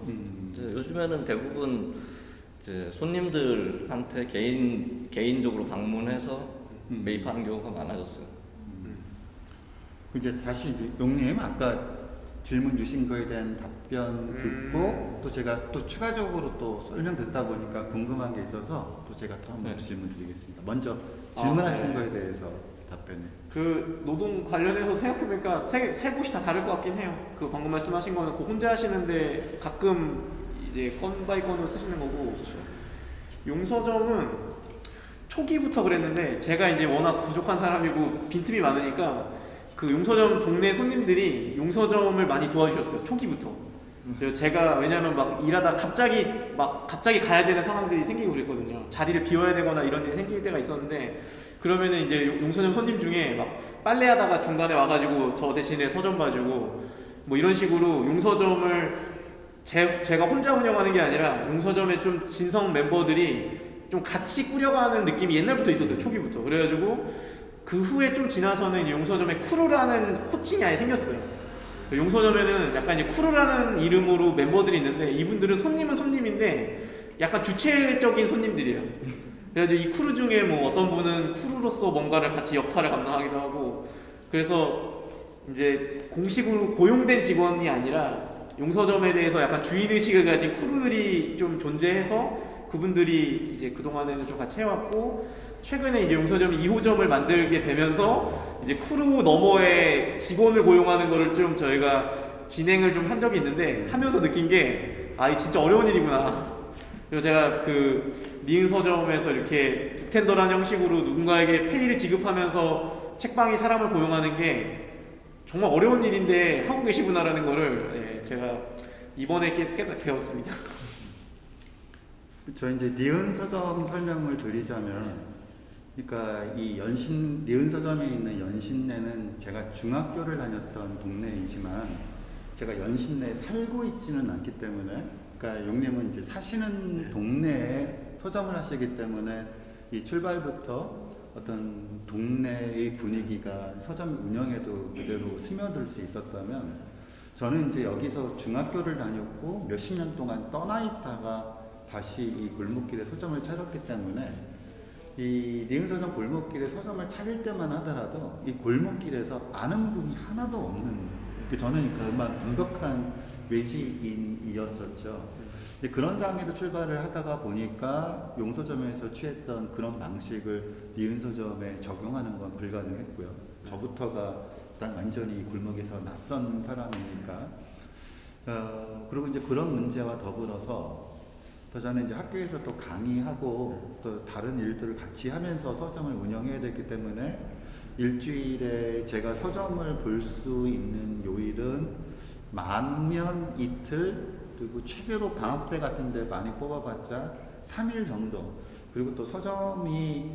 이제 요즘에는 대부분 이제 손님들한테 개인적으로 방문해서 매입하는 경우가 많아졌어요. 이제 다시 이제 용님 아까 질문 주신 거에 대한 답변 듣고 또 제가 또 추가적으로 또 설명 듣다 보니까 궁금한 게 있어서 또 제가 또 한 번 질문 드리겠습니다. 먼저 질문하신 거에 대해서 답변을. 그 노동 관련해서 생각해보니까 세 곳이 다 다를 것 같긴 해요. 그 방금 말씀하신 거는 그 혼자 하시는데 가끔 이제 건 바이 건으로 쓰시는 거고. 그렇죠. 용서점은 초기부터 그랬는데 제가 이제 워낙 부족한 사람이고 빈틈이 많으니까 그 용서점 동네 손님들이 용서점을 많이 도와주셨어요. 초기부터. 그래서 제가 왜냐면 막 일하다 갑자기 가야 되는 상황들이 생기고 그랬거든요. 자리를 비워야 되거나 이런 일이 생길 때가 있었는데 그러면은 이제 용서점 손님 중에 막 빨래하다가 중간에 와가지고 저 대신에 서점 봐주고 뭐 이런 식으로 용서점을 제가 혼자 운영하는 게 아니라 용서점의 좀 진성 멤버들이 좀 같이 꾸려가는 느낌이 옛날부터 있었어요. 초기부터. 그래가지고 그 후에 좀 지나서는 이제 용서점에 쿠루라는 호칭이 아예 생겼어요. 용서점에는 약간 이제 쿠루라는 이름으로 멤버들이 있는데 이분들은 손님은 손님인데 약간 주체적인 손님들이에요. 그래가지고 이 쿠루 중에 뭐 어떤 분은 쿠루로서 뭔가를 같이 역할을 감당하기도 하고 그래서 이제 공식으로 고용된 직원이 아니라 용서점에 대해서 약간 주인의식을 가진 쿠루들이 좀 존재해서 그분들이 이제 그동안에는 좀 같이 해왔고 최근에 이제 용서점이 2호점을 만들게 되면서 이제 쿠루 너머에 직원을 고용하는 거를 좀 저희가 진행을 좀 한 적이 있는데 하면서 느낀 게 이 진짜 어려운 일이구나. 그래서 제가 그 니은 서점에서 이렇게 북텐더라는 형식으로 누군가에게 페이를 지급하면서 책방이 사람을 고용하는 게 정말 어려운 일인데 하고 계시구나라는 거를 제가 이번에 배웠습니다. 저 이제 니은 서점 설명을 드리자면, 그러니까 이 니은 서점에 있는 연신내는 제가 중학교를 다녔던 동네이지만 제가 연신내에 살고 있지는 않기 때문에, 그러니까 용님은 이제 사시는 동네에 서점을 하시기 때문에 이 출발부터 어떤 동네의 분위기가 서점 운영에도 그대로 스며들 수 있었다면, 저는 이제 여기서 중학교를 다녔고 몇십 년 동안 떠나 있다가 다시 이 골목길에 서점을 차렸기 때문에, 이 니은서점 골목길에 서점을 차릴 때만 하더라도 이 골목길에서 아는 분이 하나도 없는, 저는 그만 완벽한 외지인이었었죠. 근데 그런 상황에서 출발을 하다가 보니까 용서점에서 취했던 그런 방식을 니은서점에 적용하는 건 불가능했고요. 저부터가 일단 완전히 골목에서 낯선 사람이니까. 그리고 이제 그런 문제와 더불어서 또 저는 이제 학교에서 또 강의하고 또 다른 일들을 같이 하면서 서점을 운영해야 되기 때문에 일주일에 제가 서점을 볼 수 있는 요일은 만면 이틀, 그리고 최대로 방학 때 같은 데 많이 뽑아봤자 3일 정도. 그리고 또 서점이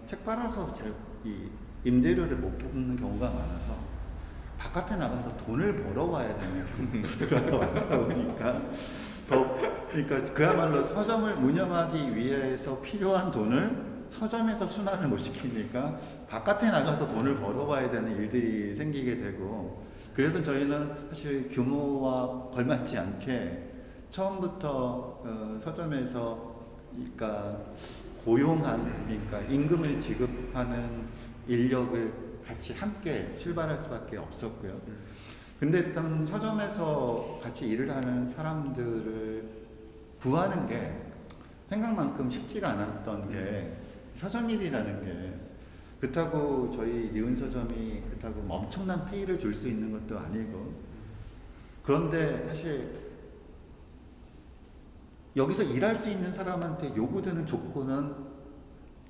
책 팔아서 이 임대료를 못 뽑는 경우가 많아서 바깥에 나가서 돈을 벌어와야 되는 경우가 더 많다 보니까 그러니까 그야말로 서점을 운영하기 위해서 필요한 돈을 서점에서 순환을 못 시키니까 바깥에 나가서 돈을 벌어와야 되는 일들이 생기게 되고, 그래서 저희는 사실 규모와 걸맞지 않게 처음부터 서점에서 그러니까 고용한, 그러니까 임금을 지급하는 인력을 같이 함께 출발할 수밖에 없었고요. 근데 일단 서점에서 같이 일을 하는 사람들을 구하는 게 생각만큼 쉽지가 않았던 게, 서점 일이라는 게 그렇다고 저희 니은서점이 그렇다고 엄청난 페이를 줄 수 있는 것도 아니고, 그런데 사실 여기서 일할 수 있는 사람한테 요구되는 조건은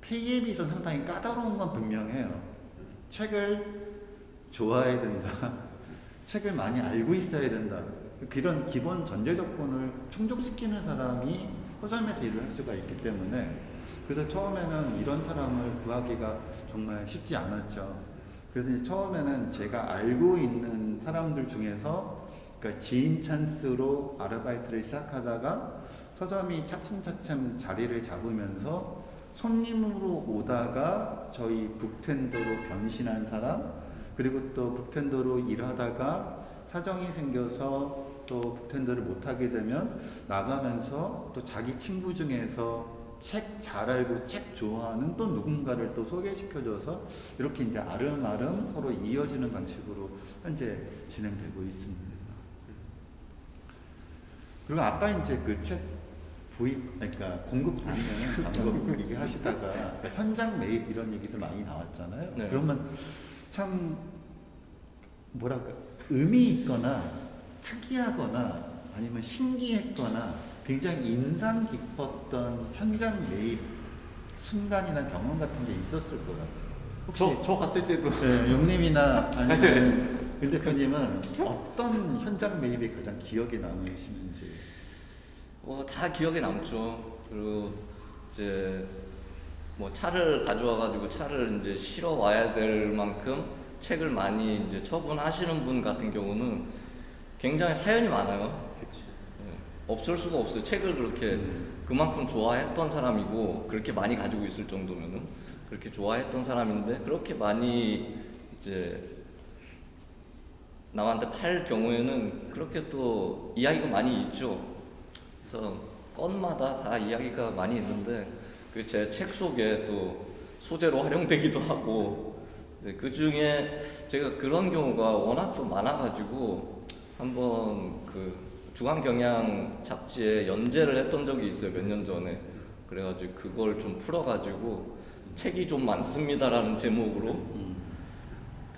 페이에 비해서 상당히 까다로운 건 분명해요. 책을 좋아해야 된다. 책을 많이 알고 있어야 된다. 그런 기본 전제 조건을 충족시키는 사람이 서점에서 일을 할 수가 있기 때문에, 그래서 처음에는 이런 사람을 구하기가 정말 쉽지 않았죠. 그래서 이제 처음에는 제가 알고 있는 사람들 중에서, 그러니까 지인 찬스로 아르바이트를 시작하다가 서점이 차츰차츰 자리를 잡으면서 손님으로 오다가 저희 북텐더로 변신한 사람, 그리고 또 북텐더로 일하다가 사정이 생겨서 또 북텐더를 못하게 되면 나가면서 또 자기 친구 중에서 책 잘 알고 책 좋아하는 또 누군가를 또 소개시켜줘서 이렇게 이제 아름아름 서로 이어지는 방식으로 현재 진행되고 있습니다. 그리고 아까 이제 그 책 그러니까 공급하는 방법 얘기하시다가 현장 매입 이런 얘기도 많이 나왔잖아요. 네. 그러면 참 뭐랄까 의미 있거나 특이하거나 아니면 신기했거나 굉장히 인상 깊었던 현장 매입 순간이나 경험 같은 게 있었을 것 같아요. 혹시 저 갔을 때도 네, 용님이나 아니면 윤 대표님은 어떤 현장 매입이 가장 기억에 남으시는지? 다 기억에 남죠. 그리고 이제 뭐 차를 가져와가지고 차를 이제 실어 와야 될 만큼 책을 많이 이제 처분하시는 분 같은 경우는 굉장히 사연이 많아요. 그치. 없을 수가 없어요. 책을 그렇게 그만큼 좋아했던 사람이고 그렇게 많이 가지고 있을 정도면은 그렇게 좋아했던 사람인데 그렇게 많이 이제 남한테 팔 경우에는 그렇게 또 이야기가 많이 있죠. 그래서 건마다 다 이야기가 많이 있는데 그 제 책 속에 또 소재로 활용되기도 하고, 그 중에 제가 그런 경우가 워낙 또 많아가지고 한번 그 중앙경향 잡지에 연재를 했던 적이 있어요. 몇 년 전에. 그래가지고 그걸 좀 풀어가지고 책이 좀 많습니다라는 제목으로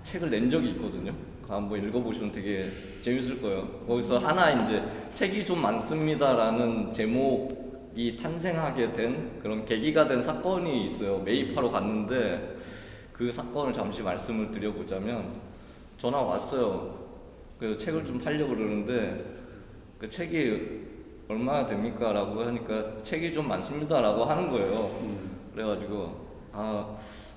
책을 낸 적이 있거든요. 한번 읽어보시면 되게 재밌을 거예요. 거기서 하나 이제 책이 좀 많습니다라는 제목이 탄생하게 된 그런 계기가 된 사건이 있어요. 매입하러 갔는데 그 사건을 잠시 말씀을 드려보자면 전화 왔어요. 그래서 책을 좀 팔려고 그러는데 그 책이 얼마나 됩니까? 라고 하니까 책이 좀 많습니다 라고 하는 거예요. 그래가지고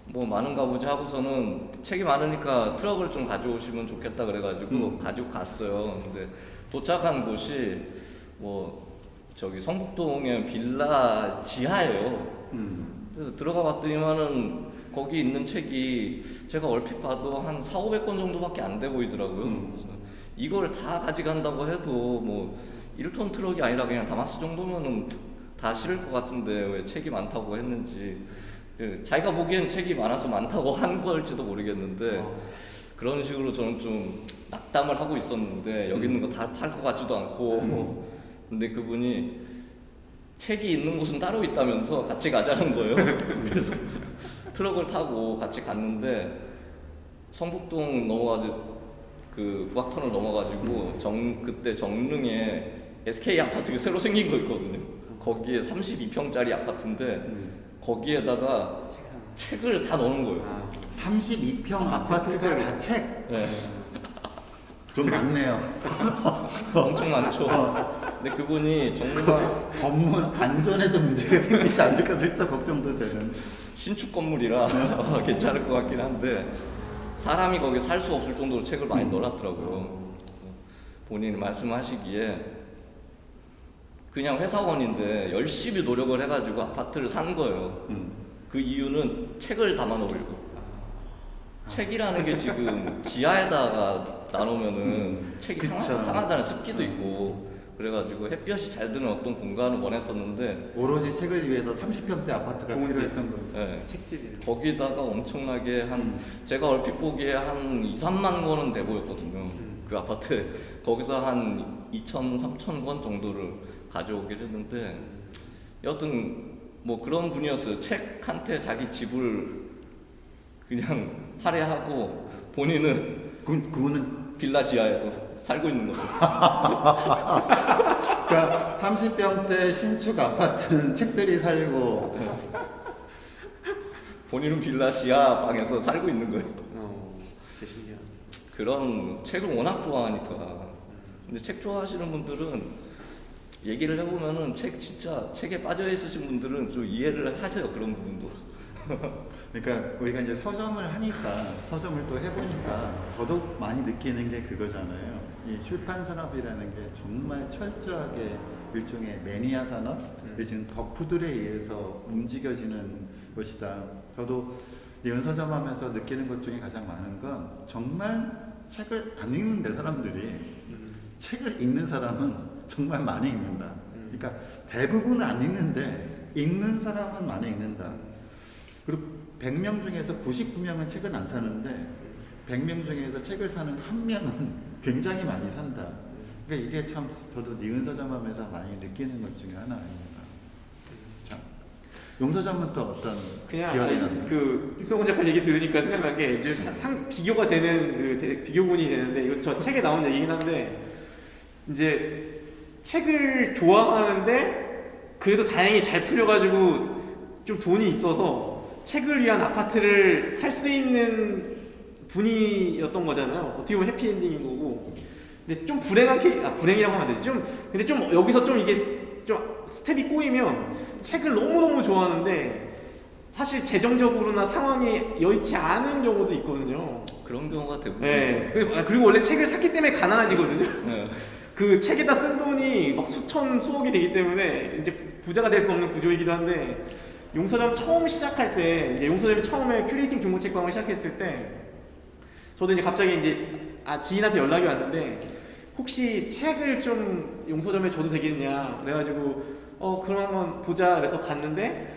뭐 많은가 보지 하고서는 책이 많으니까 트럭을 좀 가져오시면 좋겠다 그래가지고 가지고 갔어요. 근데 도착한 곳이 뭐 저기 성북동의 빌라 지하예요. 그래서 들어가 봤더니만은 거기 있는 책이 제가 얼핏 봐도 한 400~500권 정도밖에 안 돼 보이더라고요. 그래서 이걸 다 가져간다고 해도 뭐 1톤 트럭이 아니라 그냥 다마스 정도면은 다 실을 것 같은데 왜 책이 많다고 했는지, 자기가 보기엔 책이 많아서 많다고 한 걸지도 모르겠는데 그런 식으로 저는 좀 낙담을 하고 있었는데 여기 있는 거 다 팔 것 같지도 않고 근데 그분이 책이 있는 곳은 따로 있다면서 같이 가자는 거예요. 그래서 트럭을 타고 같이 갔는데 성북동 넘어가지고 그 부학터널 넘어가지고 그때 정릉에 SK 아파트가 새로 생긴 거 있거든요. 거기에 32평짜리 아파트인데 거기에다가 책을 다 넣는 거예요. 32평 아파트가 다 책. 네. 좀 많네요. 엄청 많죠. 근데 그분이 정말 건물 안전에도 문제가 생기지 않을까 진짜 걱정도 되는. 신축 건물이라 괜찮을 것 같긴 한데 사람이 거기 살 수 없을 정도로 책을 많이 넣어놨더라고요. 본인이 말씀하시기에 그냥 회사원인데 열심히 노력을 해가지고 아파트를 산 거예요. 그 이유는 책을 담아 놓으려고. 책이라는 게 지금 지하에다가 나누면은 책이 그쵸. 상하잖아요. 습기도 있고. 그래가지고 햇볕이 잘 드는 어떤 공간을 원했었는데 오로지 책을 위해서 30평대 아파트가 좋은 필요했던 거예요. 네. 책집이네. 거기다가 엄청나게 한 제가 얼핏 보기에 한 2~3만 권은 돼 보였거든요. 그 아파트에 거기서 한 2,000~3,000권 정도를 가져오긴 했는데 여튼 뭐 그런 분이었어요. 책한테 자기 집을 그냥 할애하고 본인은 그분은 빌라 지하에서 살고 있는 거죠. 그러니까 30평대 신축 아파트는 책들이 살고 본인은 빌라 지하 방에서 살고 있는 거예요. 진짜 신기하다. 그런 책을 워낙 좋아하니까. 근데 책 좋아하시는 분들은 얘기를 해보면은 진짜 책에 빠져 있으신 분들은 좀 이해를 하세요. 그런 부분도. 그러니까 우리가 이제 서점을 하니까 서점을 또 해보니까 더더욱 많이 느끼는 게 그거잖아요. 이 출판 산업이라는 게 정말 철저하게 일종의 매니아 산업이 지금 덕후들에 의해서 움직여지는 것이다. 저도 이런 서점 하면서 느끼는 것 중에 가장 많은 건 정말 책을 안 읽는데 사람들이 책을 읽는 사람은 정말 많이 읽는다. 그러니까 대부분은 안 읽는데 읽는 사람은 많이 읽는다. 그리고 100명 중에서 99명은 책은 안 사는데 100명 중에서 책을 사는 1명은 굉장히 많이 산다. 그러니까 이게 참 저도 니은 서점 하면서 많이 느끼는 것 중에 하나입니다. 참. 용서점은 또 어떤 그냥 기억이 나요? 그 육성훈 작가 얘기 들으니까 생각난 게 이제 비교가 되는 비교군이 되는데 이거 저 책에 나온 얘기긴 한데 이제 책을 좋아하는데 그래도 다행히 잘 풀려가지고 좀 돈이 있어서 책을 위한 아파트를 살 수 있는 분이었던 거잖아요. 어떻게 보면 해피엔딩인 거고. 근데 좀 불행한 불행이라고 하면 안 되지. 근데 좀 여기서 좀 이게 좀 스텝이 꼬이면 책을 너무너무 좋아하는데 사실 재정적으로나 상황이 여의치 않은 경우도 있거든요. 그런 경우가 대부분. 네. 그리고 원래 책을 샀기 때문에 가난해지거든요. 네. 그 책에다 쓴 돈이 막 수억이 되기 때문에 이제 부자가 될 수 없는 구조이기도 한데 용서점 처음 시작할 때 이제 용서점이 처음에 큐레이팅 중고책방을 시작했을 때 저도 이제 갑자기 이제 지인한테 연락이 왔는데 혹시 책을 좀 용서점에 줘도 되겠냐 그래가지고 그럼 한번 보자 그래서 갔는데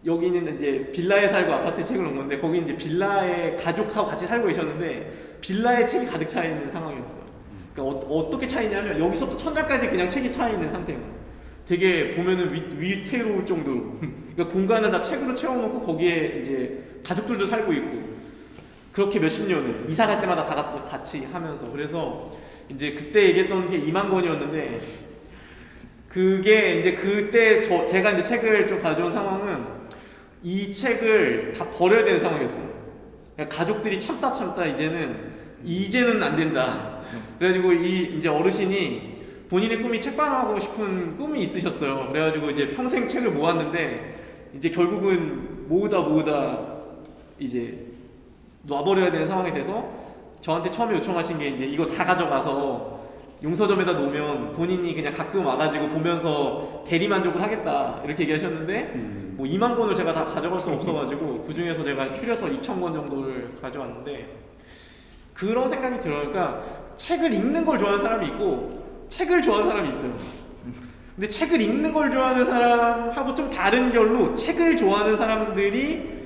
여기는 이제 빌라에 살고 아파트에 책을 놓은 건데 거기 이제 빌라에 가족하고 같이 살고 계셨는데 빌라에 책이 가득 차 있는 상황이었어요. 그러니까 어떻게 차 있냐면 여기서부터 천장까지 그냥 책이 차 있는 상태예요. 되게 보면은 위태로울 정도로 그러니까 공간을 다 책으로 채워놓고 거기에 이제 가족들도 살고 있고 그렇게 몇십 년을 이사 갈 때마다 다 같이 하면서 그래서 이제 그때 얘기했던 게 2만 권이었는데 그게 이제 그때 제가 이제 책을 좀 가져온 상황은 이 책을 다 버려야 되는 상황이었어요. 그러니까 가족들이 참다 이제는 안 된다. 그래가지고 이제 어르신이 본인의 꿈이 책방하고 싶은 꿈이 있으셨어요. 그래가지고 이제 평생 책을 모았는데 이제 결국은 모으다 이제 놔버려야 되는 상황이 돼서 저한테 처음에 요청하신 게 이제 이거 다 가져가서 용서점에다 놓으면 본인이 그냥 가끔 와가지고 보면서 대리만족을 하겠다 이렇게 얘기하셨는데 뭐 2만 권을 제가 다 가져갈 수 없어가지고 그 중에서 제가 추려서 2,000권 정도를 가져왔는데 그런 생각이 들어요. 그러니까 책을 읽는 걸 좋아하는 사람이 있고 책을 좋아하는 사람이 있어요. 근데 책을 읽는 걸 좋아하는 사람하고 좀 다른 결로 책을 좋아하는 사람들이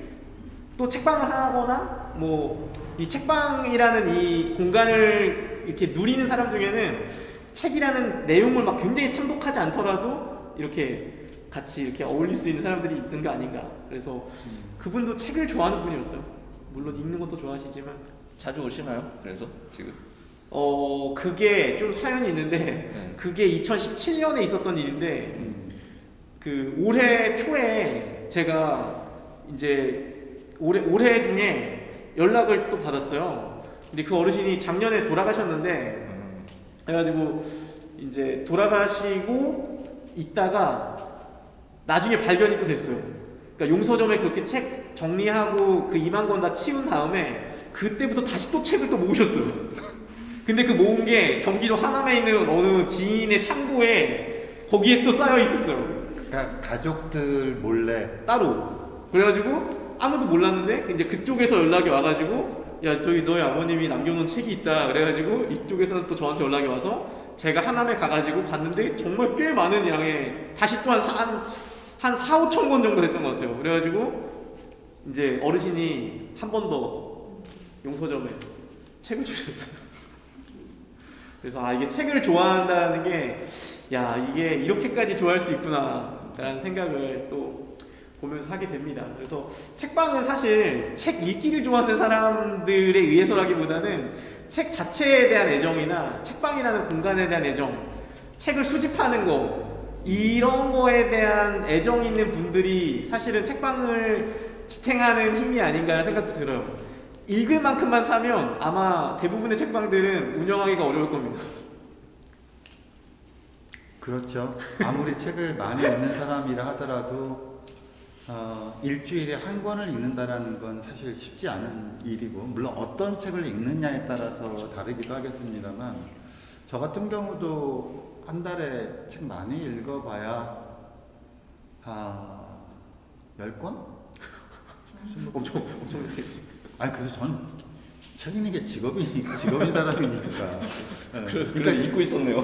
또 책방을 하거나 뭐 이 책방이라는 이 공간을 이렇게 누리는 사람 중에는 책이라는 내용을 막 굉장히 탐독하지 않더라도 이렇게 같이 이렇게 어울릴 수 있는 사람들이 있는 거 아닌가. 그래서 그분도 책을 좋아하는 분이었어요. 물론 읽는 것도 좋아하시지만 자주 오시나요? 그래서 지금? 그게 좀 사연이 있는데 네. 그게 2017년에 있었던 일인데 그 올해 초에 제가 이제 올해 중에 연락을 또 받았어요. 근데 그 어르신이 작년에 돌아가셨는데 그래가지고 이제 돌아가시고 있다가 나중에 발견이 또 됐어요. 그러니까 용서점에 그렇게 책 정리하고 그 2만 권 다 치운 다음에 그때부터 다시 또 책을 또 모으셨어요. 근데 그 모은 게 경기도 하남에 있는 어느 지인의 창고에 거기에 또 쌓여 있었어요. 그러니까 가족들 몰래 따로. 그래가지고 아무도 몰랐는데 이제 그쪽에서 연락이 와가지고 야 저기 너희 아버님이 남겨놓은 책이 있다. 그래가지고 이쪽에서는 또 저한테 연락이 와서 제가 하남에 가가지고 봤는데 정말 꽤 많은 양의 다시 또 한 4, 5천 권 정도 됐던 것 같아요. 그래가지고 이제 어르신이 한 번 더 용서점에 책을 주셨어요. 그래서 이게 책을 좋아한다는 게 야 이게 이렇게까지 좋아할 수 있구나 라는 생각을 또 보면서 하게 됩니다. 그래서 책방은 사실 책 읽기를 좋아하는 사람들에 의해서라기보다는 책 자체에 대한 애정이나 책방이라는 공간에 대한 애정, 책을 수집하는 거 이런 거에 대한 애정 있는 분들이 사실은 책방을 지탱하는 힘이 아닌가 하는 생각도 들어요. 읽을 만큼만 사면 아마 대부분의 책방들은 운영하기가 어려울 겁니다. 그렇죠. 아무리 책을 많이 읽는 사람이라 하더라도 일주일에 한 권을 읽는다라는 건 사실 쉽지 않은 일이고 물론 어떤 책을 읽느냐에 따라서 다르기도 하겠습니다만 저 같은 경우도 한 달에 책 많이 읽어봐야 10권? 엄청 아니 그래서 전 책 읽는 게 직업인 사람이니까 그러니까 읽고 있었네요.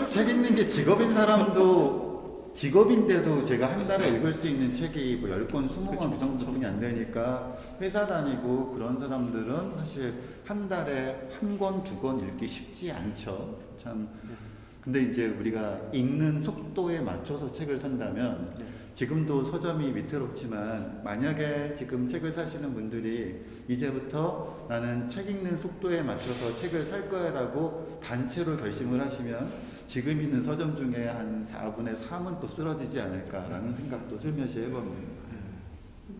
책 읽는 게 직업인 사람도 직업인데도 제가 한 달에 읽을 수 있는 책이 뭐 10권, 20권 그 정도뿐이 안 되니까 회사 다니고 그런 사람들은 사실 한 달에 한 권, 2권 읽기 쉽지 않죠. 참. 근데 이제 우리가 읽는 속도에 맞춰서 책을 산다면 지금도 서점이 위태롭지만 만약에 지금 책을 사시는 분들이 이제부터 나는 책 읽는 속도에 맞춰서 책을 살 거야라고 단체로 결심을 하시면 지금 있는 서점 중에 한 4분의 3은 또 쓰러지지 않을까라는 생각도 슬며시 해봅니다.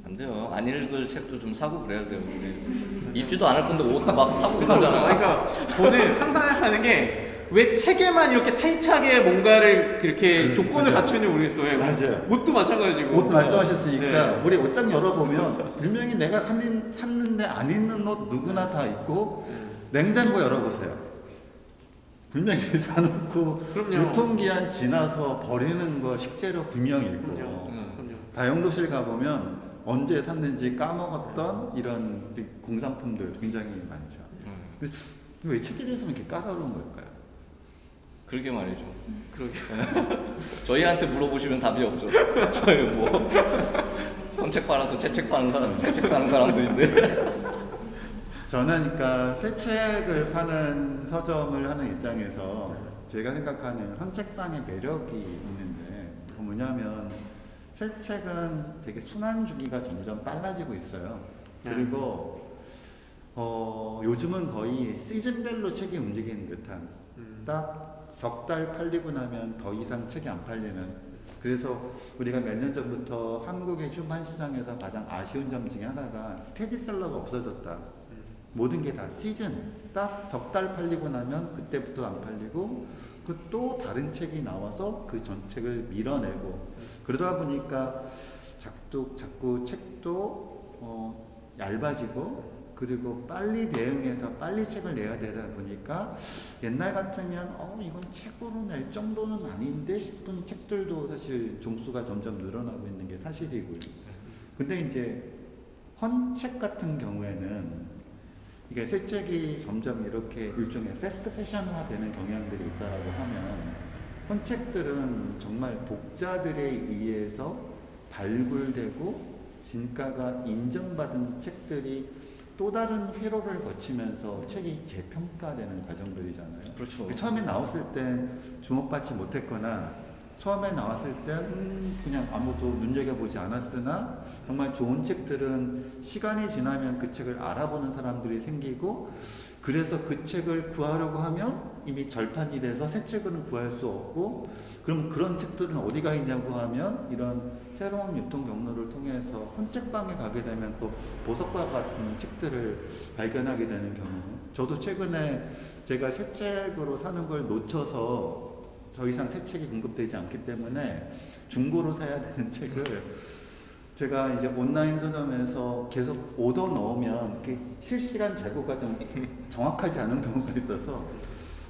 안 돼요. 안 읽을 책도 좀 사고 그래야 돼요. 우리 입지도 않을 건데 옷 막 사고 그렇죠. 그러잖아요. 그러니까 저는 항상 생각하는 게 왜 책에만 이렇게 타이트하게 뭔가를 그렇게 조건을 맞아요. 갖추는지 모르겠어요. 맞아요. 옷도 마찬가지고. 옷 말씀하셨으니까 네. 우리 옷장 열어보면 분명히 내가 샀는데 안 입는 옷 누구나 다 있고 냉장고 열어보세요. 분명히 사놓고 그럼요. 유통기한 지나서 버리는 거 식재료 분명히 있고 그럼요. 다용도실 가보면 언제 샀는지 까먹었던 이런 공산품들 굉장히 많죠. 왜 책에 대해서는 이렇게 까다로운 걸까요? 그러게 말이죠. 그러게. 저희한테 물어보시면 답이 없죠. 저희 뭐 헌책 팔아서 새 책 파는 사람, 새 책 사는 사람들인데. 저는 그러니까 새 책을 파는 서점을 하는 입장에서 제가 생각하는 헌책방의 매력이 있는데 그거 뭐냐면 새 책은 되게 순환 주기가 점점 빨라지고 있어요. 그리고 요즘은 거의 시즌별로 책이 움직이는 듯한 딱 석 달 팔리고 나면 더 이상 책이 안 팔리는. 그래서 우리가 몇 년 전부터 한국의 출판 시장에서 가장 아쉬운 점 중에 하나가 스테디셀러가 없어졌다. 모든 게 다 시즌. 딱 석 달 팔리고 나면 그때부터 안 팔리고 그 또 다른 책이 나와서 그 전 책을 밀어내고 그러다 보니까 자꾸 책도 얇아지고 그리고 빨리 대응해서 빨리 책을 내야 되다 보니까 옛날 같으면 이건 책으로 낼 정도는 아닌데 싶은 책들도 사실 종수가 점점 늘어나고 있는 게 사실이고요. 근데 이제 헌책 같은 경우에는 이게 새 책이 점점 이렇게 일종의 패스트 패션화 되는 경향들이 있다라고 하면 헌책들은 정말 독자들에 의해서 발굴되고 진가가 인정받은 책들이 또 다른 회로를 거치면서 책이 재평가되는 과정들이잖아요. 그렇죠. 처음에 나왔을 때 주목받지 못했거나 처음에 나왔을 땐 그냥 아무도 눈여겨보지 않았으나 정말 좋은 책들은 시간이 지나면 그 책을 알아보는 사람들이 생기고 그래서 그 책을 구하려고 하면 이미 절판이 돼서 새 책은 구할 수 없고 그럼 그런 책들은 어디가 있냐고 하면 이런 새로운 유통 경로를 통해서 헌책방에 가게 되면 또 보석과 같은 책들을 발견하게 되는 경우. 저도 최근에 제가 새 책으로 사는 걸 놓쳐서 더 이상 새 책이 공급되지 않기 때문에 중고로 사야 되는 책을 제가 이제 온라인 서점에서 계속 오더 넣으면 실시간 재고가 좀 정확하지 않은 경우가 있어서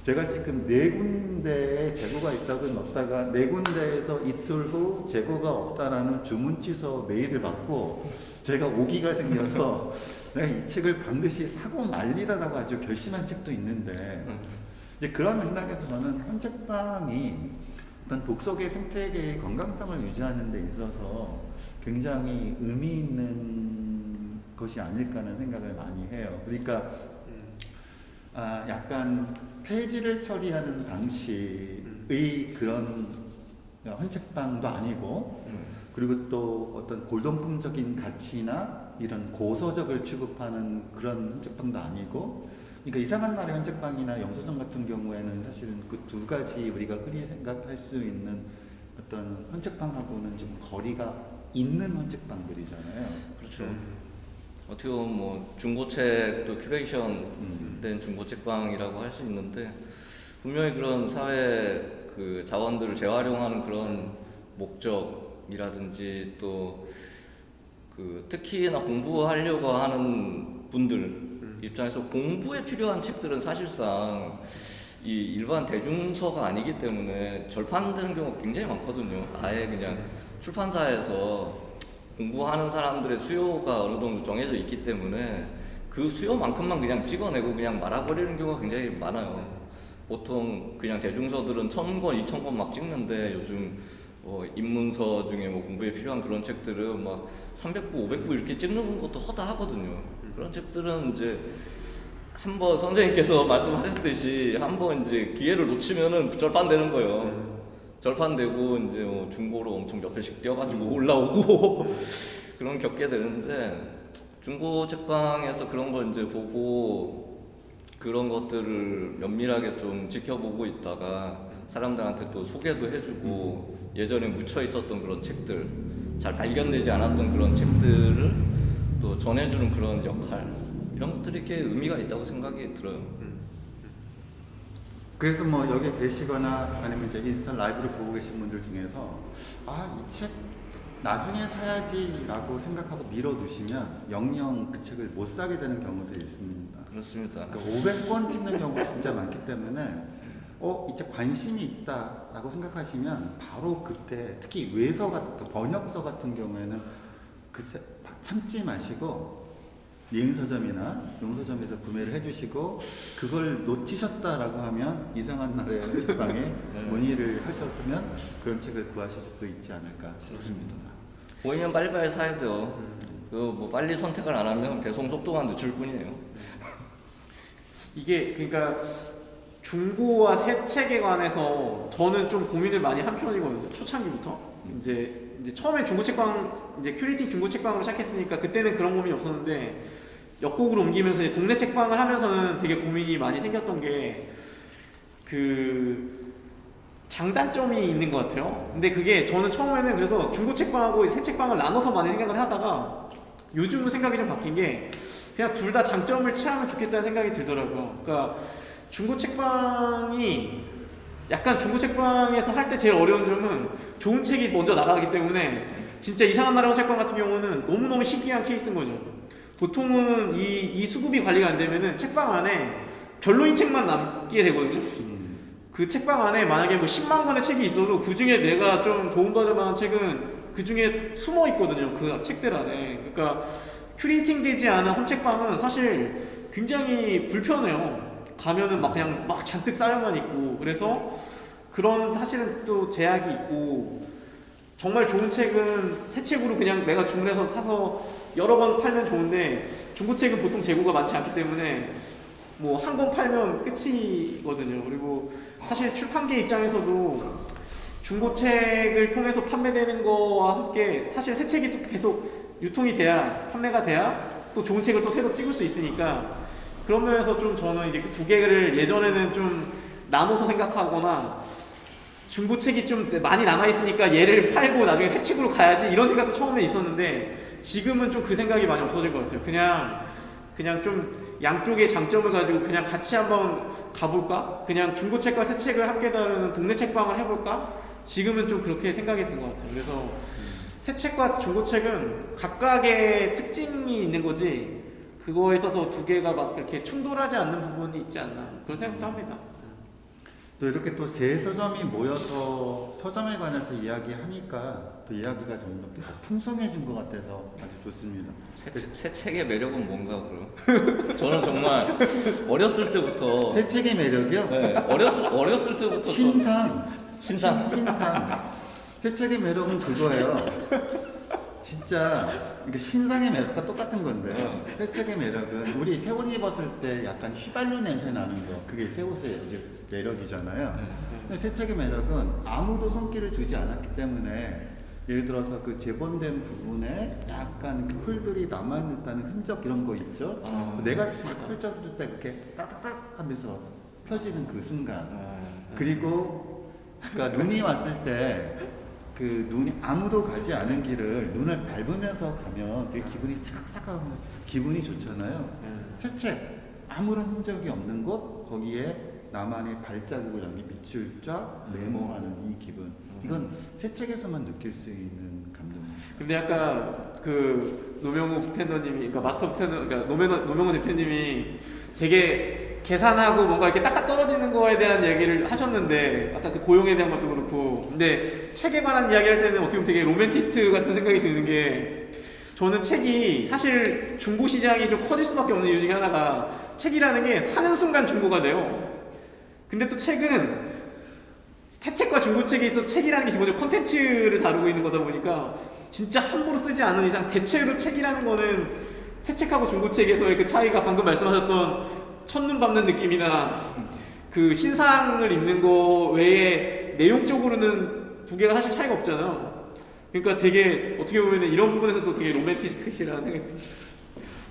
제가 지금 4군데에 재고가 있다고 넣었다가 4군데에서 이틀 후 재고가 없다라는 주문 취소 메일을 받고 제가 오기가 생겨서 내가 이 책을 반드시 사고 말리라라고 아주 결심한 책도 있는데 이제 그런 맥락에서 저는 헌책방이 어떤 독서계 생태계의 건강성을 유지하는 데 있어서 굉장히 의미 있는 것이 아닐까 하는 생각을 많이 해요. 그러니까 약간 페이지를 처리하는 방식의 그런 헌책방도 아니고 그리고 또 어떤 골동품적인 가치나 이런 고서적을 취급하는 그런 헌책방도 아니고 그러니까 이상한 날의 헌책방이나 영서점 같은 경우에는 사실은 그 두 가지 우리가 흔히 생각할 수 있는 어떤 헌책방하고는 좀 거리가 있는 헌책방들이잖아요. 그렇죠. 어떻게 보면 뭐 중고책도 큐레이션 된 중고책방이라고 할 수 있는데 분명히 그런 사회 그 자원들을 재활용하는 그런 목적이라든지 또 그 특히나 공부하려고 하는 분들 입장에서 공부에 필요한 책들은 사실상 이 일반 대중서가 아니기 때문에 절판되는 경우가 굉장히 많거든요. 아예 그냥 출판사에서 공부하는 사람들의 수요가 어느 정도 정해져 있기 때문에 그 수요만큼만 그냥 찍어내고 그냥 말아버리는 경우가 굉장히 많아요. 보통 그냥 대중서들은 1000권, 2000권 막 찍는데 요즘 입문서 중에 뭐 공부에 필요한 그런 책들은 막 300부, 500부 이렇게 찍는 것도 허다하거든요. 그런 책들은 이제 한번 선생님께서 말씀하셨듯이 한번 이제 기회를 놓치면은 절판되는 거예요. 절판되고 이제 뭐 중고로 엄청 몇 회씩 뛰어가지고 올라오고 그런 겪게 되는데 중고 책방에서 그런 걸 이제 보고 그런 것들을 면밀하게 좀 지켜보고 있다가 사람들한테 또 소개도 해주고 예전에 묻혀 있었던 그런 책들 잘 발견되지 않았던 그런 책들을 또 전해주는 그런 역할 이런 것들이 꽤 의미가 있다고 생각이 들어요. 그래서 뭐 여기 계시거나 아니면 이제 인스타 라이브를 보고 계신 분들 중에서 이 책 나중에 사야지라고 생각하고 밀어두시면 영영 그 책을 못 사게 되는 경우도 있습니다. 그렇습니다. 그러니까 500권 찍는 경우가 진짜 많기 때문에 이 책 관심이 있다라고 생각하시면 바로 그때 특히 외서 같은 번역서 같은 경우에는 참지 마시고 니은서점이나 용서점에서 구매를 해주시고 그걸 놓치셨다라고 하면 이상한 날의 책방에 문의를 하셨으면 그런 책을 구하실 수 있지 않을까 싶습니다. 보이면 빨리빨리 사야 돼요. 뭐 빨리 선택을 안 하면 배송 속도만 늦출 뿐이에요. 이게 그러니까 중고와 새 책에 관해서 저는 좀 고민을 많이 한 편이거든요. 초창기부터 이제 처음에 중고책방 이제 큐레이팅 중고책방으로 시작했으니까 그때는 그런 고민이 없었는데 역곡으로 옮기면서 이제 동네 책방을 하면서는 되게 고민이 많이 생겼던 게 그 장단점이 있는 것 같아요. 근데 그게 저는 처음에는 그래서 중고책방하고 새 책방을 나눠서 많이 생각을 하다가 요즘 생각이 좀 바뀐 게 그냥 둘 다 장점을 취하면 좋겠다는 생각이 들더라고요. 그러니까 중고책방이 약간 중고책방에서 할 때 제일 어려운 점은 좋은 책이 먼저 나가기 때문에 진짜 이상한 나라 책방 같은 경우는 너무너무 희귀한 케이스인 거죠. 보통은 이 수급이 관리가 안 되면은 책방 안에 별로인 책만 남게 되거든요. 그 책방 안에 만약에 뭐 10만 권의 책이 있어도 그 중에 내가 좀 도움받을 만한 책은 그 중에 숨어 있거든요. 그 책들 안에. 그러니까 큐레이팅 되지 않은 헌책방은 사실 굉장히 불편해요. 가면은 막 그냥 막 잔뜩 쌓여만 있고. 그래서 그런 사실은 또 제약이 있고, 정말 좋은 책은 새 책으로 그냥 내가 주문해서 사서 여러 권 팔면 좋은데, 중고책은 보통 재고가 많지 않기 때문에 뭐 한 권 팔면 끝이거든요. 그리고 사실 출판계 입장에서도 중고책을 통해서 판매되는 거와 함께 사실 새 책이 또 계속 유통이 돼야, 판매가 돼야 또 좋은 책을 또 새로 찍을 수 있으니까, 그런 면에서 좀 저는 이제 그 두 개를 예전에는 좀 나눠서 생각하거나, 중고책이 좀 많이 남아있으니까 얘를 팔고 나중에 새 책으로 가야지 이런 생각도 처음에 있었는데, 지금은 좀 그 생각이 많이 없어질 것 같아요. 그냥 좀 양쪽의 장점을 가지고 그냥 같이 한번 가볼까? 그냥 중고책과 새 책을 함께 다루는 동네 책방을 해볼까? 지금은 좀 그렇게 생각이 된 것 같아요. 그래서 새 책과 중고책은 각각의 특징이 있는 거지, 그거에 있어서 두 개가 막 이렇게 충돌하지 않는 부분이 있지 않나, 그런 생각도 합니다. 또 이렇게 또 세 서점이 모여서 서점에 관해서 이야기하니까 또 이야기가 좀 더 풍성해진 것 같아서 아주 좋습니다. 새 책의 매력은 뭔가 그럼? 저는 정말 어렸을 때부터 새 책의 매력이요? 네, 어렸을 때부터 신상. 신상. 새 책의 매력은 그거예요. 진짜 이게 신상의 매력과 똑같은 건데요. 새 책의 매력은 우리 새 옷 입었을 때 약간 휘발유 냄새 나는 거, 그게 새 옷의 이제 매력이잖아요. 근데 새 책의 매력은 아무도 손길을 주지 않았기 때문에, 예를 들어서 그 재본된 부분에 약간 그 풀들이 남아있다는 흔적 이런 거 있죠. 내가 싹 펼쳤을 때 이렇게 따닥따닥 하면서 펴지는 그 순간. 그리고 그러니까 눈이 왔을 때 그 눈이 아무도 가지 않은 길을 눈을 밟으면서 가면 되게 기분이 사각사각하고 기분이 좋잖아요. 새 책, 아무런 흔적이 없는 곳, 거기에 나만의 발자국을 남긴 밑줄 쫙 메모하는 이 기분, 이건 새 책에서만 느낄 수 있는 감동입니다. 근데 아까 그 노명호 부텐더님이, 그러니까 마스터 부텐더, 그러니까 노명호 대표님이 되게 계산하고 뭔가 이렇게 딱딱 떨어지는 거에 대한 얘기를 하셨는데, 아까 그 고용에 대한 것도 그렇고, 근데 책에 관한 이야기 할 때는 어떻게 보면 되게 로맨티스트 같은 생각이 드는 게, 저는 책이 사실 중고 시장이 좀 커질 수밖에 없는 이유 중에 하나가, 책이라는 게 사는 순간 중고가 돼요. 근데 또 책은 새 책과 중고책에 있어서 책이라는 게 기본적으로 콘텐츠를 다루고 있는 거다 보니까, 진짜 함부로 쓰지 않은 이상 대체로 책이라는 거는 새 책하고 중고책에서의 그 차이가 방금 말씀하셨던 첫눈 밟는 느낌이나 그 신상을 읽는 거 외에 내용적으로는 두 개가 사실 차이가 없잖아요. 그러니까 되게 어떻게 보면 이런 부분에서 또 되게 로맨티스트시라는 생각이 듭니다.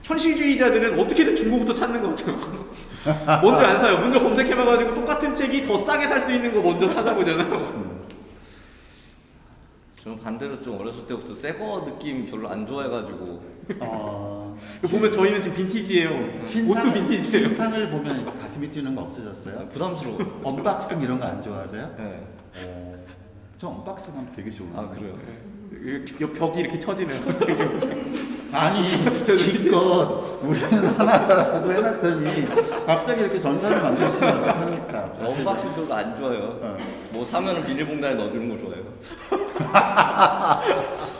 현실주의자들은 어떻게든 중고부터 찾는 거 같아요. 먼저 안 사요. 먼저 검색해봐가지고 똑같은 책이 더 싸게 살 수 있는 거 먼저 찾아보잖아요. 저는 반대로 좀 어렸을 때부터 새거 느낌 별로 안 좋아해가지고. 보면 저희는 지금 빈티지예요. 옷도 빈티지예요. 신상을 보면 가슴이 뛰는 거 없어졌어요? 부담스러워. 언박싱 이런 거 안 좋아하세요? 네. 저 언박싱 하면 되게 좋은데. 아 그래요? 벽이 이렇게 쳐지는. 아니 기껏 우리는 하나라고 해놨더니 갑자기 이렇게 전선을 만드시면 어떡합니까? 언박싱 별로 안 좋아해요. 뭐 사면은 비닐봉다에 넣어주는 거 좋아해요.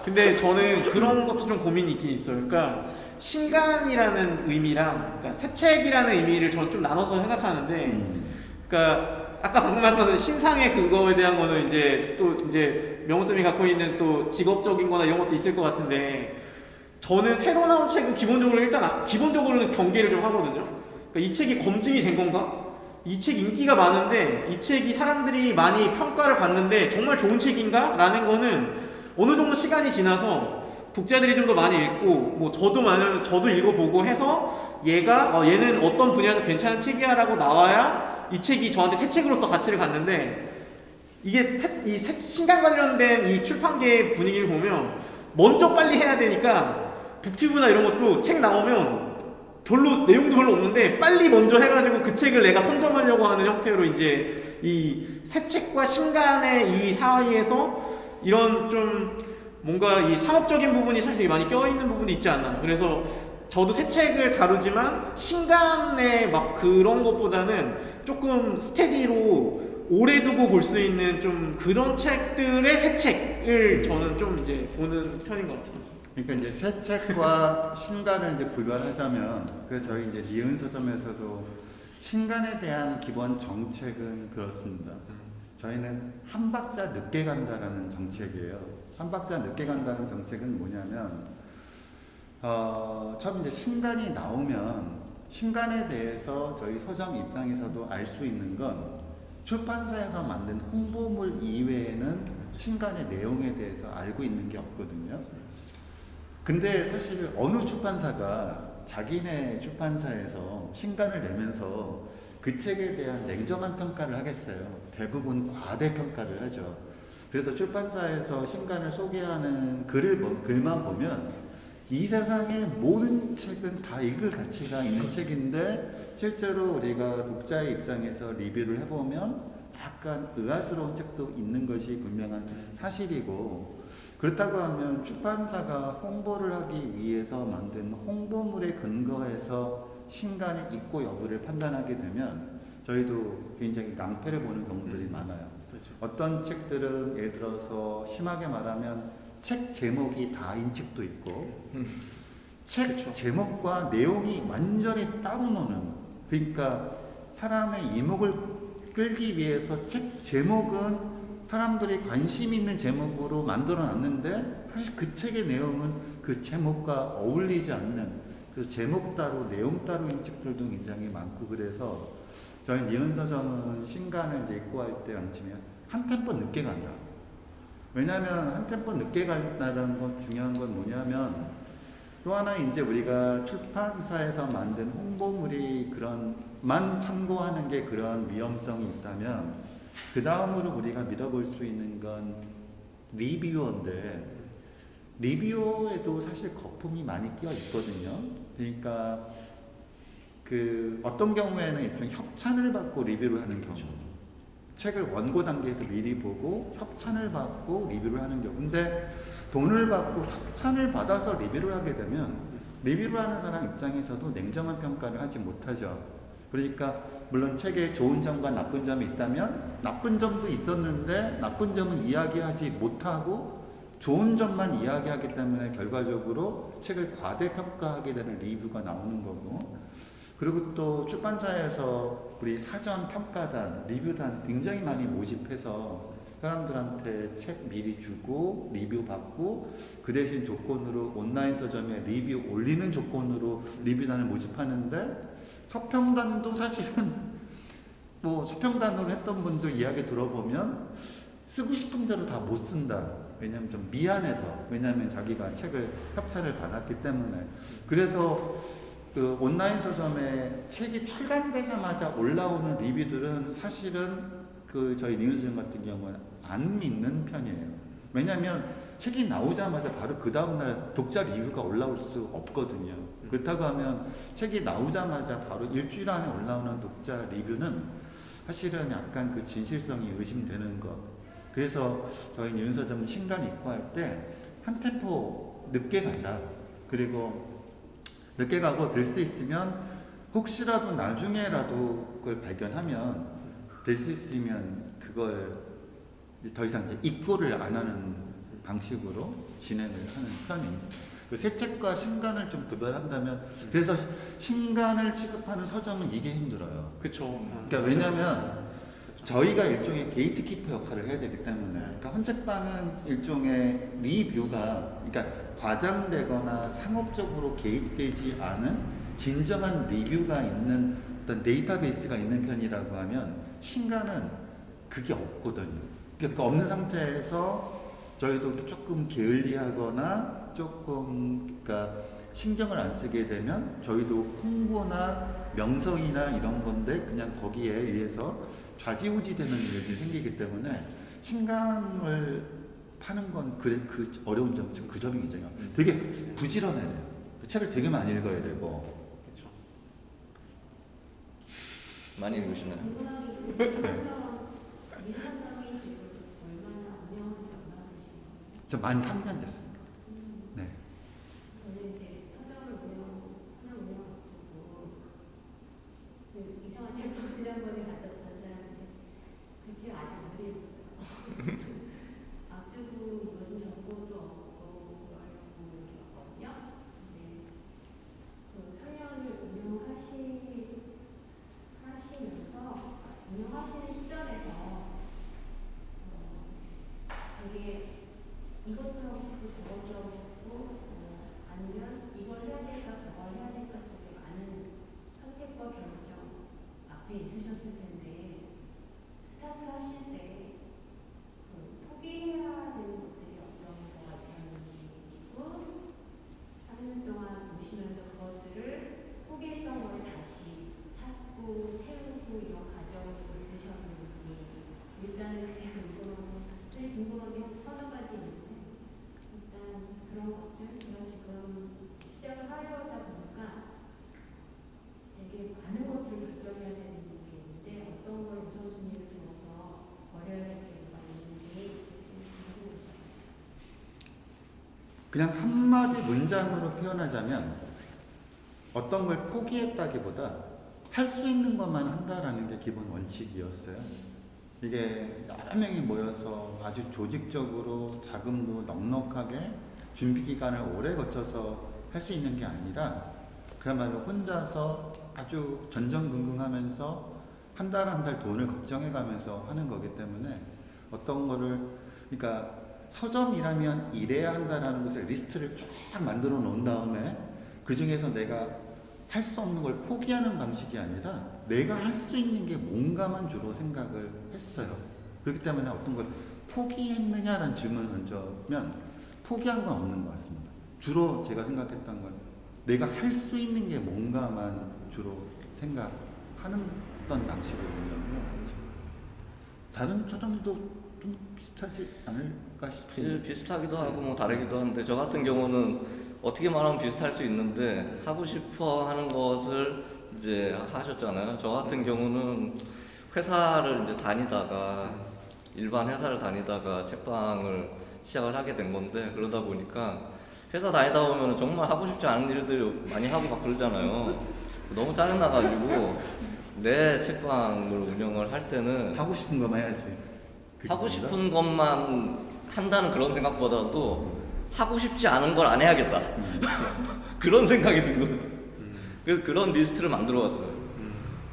근데 저는 그런 것도 좀 고민이 있긴 있어요. 그러니까 신간이라는 의미랑, 그러니까 새 책이라는 의미를 저는 좀 나눠서 생각하는데, 그러니까 아까 방금 말씀하신 신상의 그거에 대한 거는 이제 또 이제 명호쌤이 갖고 있는 또 직업적인 거나 이런 것도 있을 것 같은데, 저는 새로 나온 책은 기본적으로는 경계를 좀 하거든요. 그러니까 이 책이 검증이 된 건가? 이 책 인기가 많은데 이 책이 사람들이 많이 평가를 받는데 정말 좋은 책인가? 라는 거는 어느 정도 시간이 지나서 독자들이 좀 더 많이 읽고, 뭐 저도 읽어보고 해서 얘는 어떤 분야에서 괜찮은 책이야 라고 나와야 이 책이 저한테 새 책으로서 가치를 갖는데, 이게 이 신간 관련된 이 출판계의 분위기를 보면 먼저 빨리 해야 되니까, 북튜브나 이런 것도 책 나오면 내용도 별로 없는데 빨리 먼저 해가지고 그 책을 내가 선점하려고 하는 형태로 이제 이 새 책과 신간의 이 사이에서 이런 좀 뭔가 이 상업적인 부분이 사실 되게 많이 껴있는 부분이 있지 않나. 그래서 저도 새 책을 다루지만 신간의 막 그런 것보다는 조금 스테디로 오래 두고 볼 수 있는 좀 그런 책들의 새 책을 저는 좀 이제 보는 편인 것 같아요. 그러니까 이제 새 책과 신간을 이제 구별하자면 그 저희 이제 니은 서점에서도 신간에 대한 기본 정책은 그렇습니다. 저희는 한 박자 늦게 간다라는 정책이에요. 한 박자 늦게 간다는 정책은 뭐냐면 처음 이제 신간이 나오면 신간에 대해서 저희 서점 입장에서도 알 수 있는 건 출판사에서 만든 홍보물 이외에는 신간의 내용에 대해서 알고 있는 게 없거든요. 근데 사실 어느 출판사가 자기네 출판사에서 신간을 내면서 그 책에 대한 냉정한 평가를 하겠어요. 대부분 과대평가를 하죠. 그래서 출판사에서 신간을 소개하는 글만 보면 이 세상의 모든 책은 다 읽을 가치가 있는 책인데 실제로 우리가 독자의 입장에서 리뷰를 해보면 약간 의아스러운 책도 있는 것이 분명한 사실이고, 그렇다고 하면 출판사가 홍보를 하기 위해서 만든 홍보물에 근거해서 신간의 있고 여부를 판단하게 되면 저희도 굉장히 낭패를 보는 경우들이 많아요. 그렇죠. 어떤 책들은 예를 들어서 심하게 말하면 책 제목이 다인 책도 있고 책 그렇죠. 제목과 내용이 완전히 따로 노는, 그러니까 사람의 이목을 끌기 위해서 책 제목은 사람들이 관심 있는 제목으로 만들어 놨는데 사실 그 책의 내용은 그 제목과 어울리지 않는, 그 제목 따로 내용 따로인 책들도 굉장히 많고, 그래서 저희 니은서점은 신간을 내고할 때 양치면 한 템포 늦게 간다. 왜냐하면 한 템포 늦게 간다는 건 중요한 건 뭐냐면 또 하나 이제 우리가 출판사에서 만든 홍보물이 그런만 참고하는 게 그런 위험성이 있다면 그 다음으로 우리가 믿어볼 수 있는 건 리뷰어인데 리뷰어에도 사실 거품이 많이 끼어 있거든요. 그러니까 그 어떤 경우에는 일종의 협찬을 받고 리뷰를 하는 경우, 책을 원고 단계에서 미리 보고 협찬을 받고 리뷰를 하는 경우. 근데 돈을 받고 협찬을 받아서 리뷰를 하게 되면 리뷰를 하는 사람 입장에서도 냉정한 평가를 하지 못하죠. 그러니까 물론 책에 좋은 점과 나쁜 점이 있다면 나쁜 점도 있었는데 나쁜 점은 이야기하지 못하고 좋은 점만 이야기하기 때문에 결과적으로 책을 과대평가하게 되는 리뷰가 나오는 거고, 그리고 또 출판사에서 우리 사전 평가단, 리뷰단 굉장히 많이 모집해서 사람들한테 책 미리 주고 리뷰 받고 그 대신 조건으로 온라인 서점에 리뷰 올리는 조건으로 리뷰단을 모집하는데 서평단도 사실은 뭐 서평단으로 했던 분들 이야기 들어보면 쓰고 싶은 대로 다 못 쓴다. 왜냐하면 좀 미안해서, 왜냐하면 자기가 책을 협찬을 받았기 때문에. 그래서 그 온라인 서점에 책이 출간되자마자 올라오는 리뷰들은 사실은 그 저희 니은서점 같은 경우는 안 믿는 편이에요. 왜냐하면 책이 나오자마자 바로 그 다음날 독자 리뷰가 올라올 수 없거든요. 그렇다고 하면 책이 나오자마자 바로 일주일 안에 올라오는 독자 리뷰는 사실은 약간 그 진실성이 의심되는 것. 그래서 저희 니은서점은 신간 입고할 때 한 템포 늦게 가자. 그리고 늦게 가고 될 수 있으면 혹시라도 나중에라도 그걸 발견하면 될 수 있으면 그걸 더 이상 이제 입고를 안 하는 방식으로 진행을 하는 편입니다. 그 새 책과 신간을 좀 구별한다면, 그래서 신간을 취급하는 서점은 이게 힘들어요. 그렇죠. 그러니까 왜냐하면 저희가 일종의 게이트키퍼 역할을 해야 되기 때문에, 그러니까 헌책방은 일종의 리뷰가, 그러니까 과장되거나 상업적으로 개입되지 않은 진정한 리뷰가 있는 어떤 데이터베이스가 있는 편이라고 하면 신간은 그게 없거든요. 그러니까 없는 상태에서 저희도 조금 게을리하거나 조금 그러니까 신경을 안 쓰게 되면 저희도 홍보나 명성이나 이런 건데 그냥 거기에 의해서 좌지우지 되는 일들이 생기기 때문에 신간을 파는 건 그 어려운 점, 지금 그 점이 굉장히 되게 부지런해야 돼요. 그 책을 되게 많이 읽어야 되고. 그렇죠. 많이 읽으시나요? 네. 저 만 3년 됐습니다. 네. 저는 이제 서점을 운영 앞두고 그 이상한 책방 지난번에 갔었던 사람인데 그 책 아직 못 읽었어요. 앞두고 무슨 정보도 없고 그러려고 이렇게 왔거든요. 근데 그 3년을 운영하시는 시점에서 되게 이것도 하고 싶고 저것도 하고 싶고 아니면 이걸 해야 될까 저걸 해야 될까 쪽에 많은 선택과 결정 앞에 있으셨을 텐데 스타트 하실 때 포기해야 되는 것들이 어떤 거가 있었는지 그리고 3년 동안 보시면서 그것들을 포기했던 걸 다시 찾고 채우고 이런 과정이 있으셨는지 일단은 그게 궁금한 게 서너 가지 있는데 일단 그런 것들 제가 지금 시작을 하려다 보니까 되게 많은 것들을 결정해야 되는 게 있는데 어떤 걸 우선순위를 두어서 버려야 될 경우가 있는지 궁금해요. 그냥 한마디 문장으로 표현하자면 어떤 걸 포기했다기보다 할 수 있는 것만 한다라는 게 기본 원칙이었어요. 이게 여러 명이 모여서 아주 조직적으로 자금도 넉넉하게 준비 기간을 오래 거쳐서 할 수 있는 게 아니라 그야말로 혼자서 아주 전전긍긍하면서 한 달 한 달 돈을 걱정해가면서 하는 거기 때문에 어떤 거를 그러니까 서점이라면 이래야 한다라는 것을 리스트를 쫙 만들어 놓은 다음에 그 중에서 내가 할 수 없는 걸 포기하는 방식이 아니라 내가 할 수 있는 게 뭔가만 주로 생각을 했어요. 그렇기 때문에 어떤 걸 포기했느냐라는 질문을 던져면 포기한 건 없는 것 같습니다. 주로 제가 생각했던 건 내가 할 수 있는 게 뭔가만 주로 생각하는 어떤 방식으로 운영을 했죠. 다른 서점도 좀 비슷하지 않을까 싶습니다. 비슷하기도 하고 뭐 다르기도 한데 저 같은 경우는 어떻게 말하면 비슷할 수 있는데 하고 싶어 하는 것을 이제 하셨잖아요. 저 같은 경우는 회사를 이제 다니다가 일반 회사를 다니다가 책방을 시작을 하게 된 건데 그러다 보니까 회사 다니다 보면 정말 하고 싶지 않은 일들을 많이 하고 막 그러잖아요. 너무 짜증나가지고 내 책방을 운영을 할 때는 하고 싶은 것만 해야지. 하고 싶은 것만 한다는 그런 생각보다도 하고 싶지 않은 걸 안 해야겠다. 그런 생각이 든 거예요. 그래서 그런 리스트를 만들어 왔어요.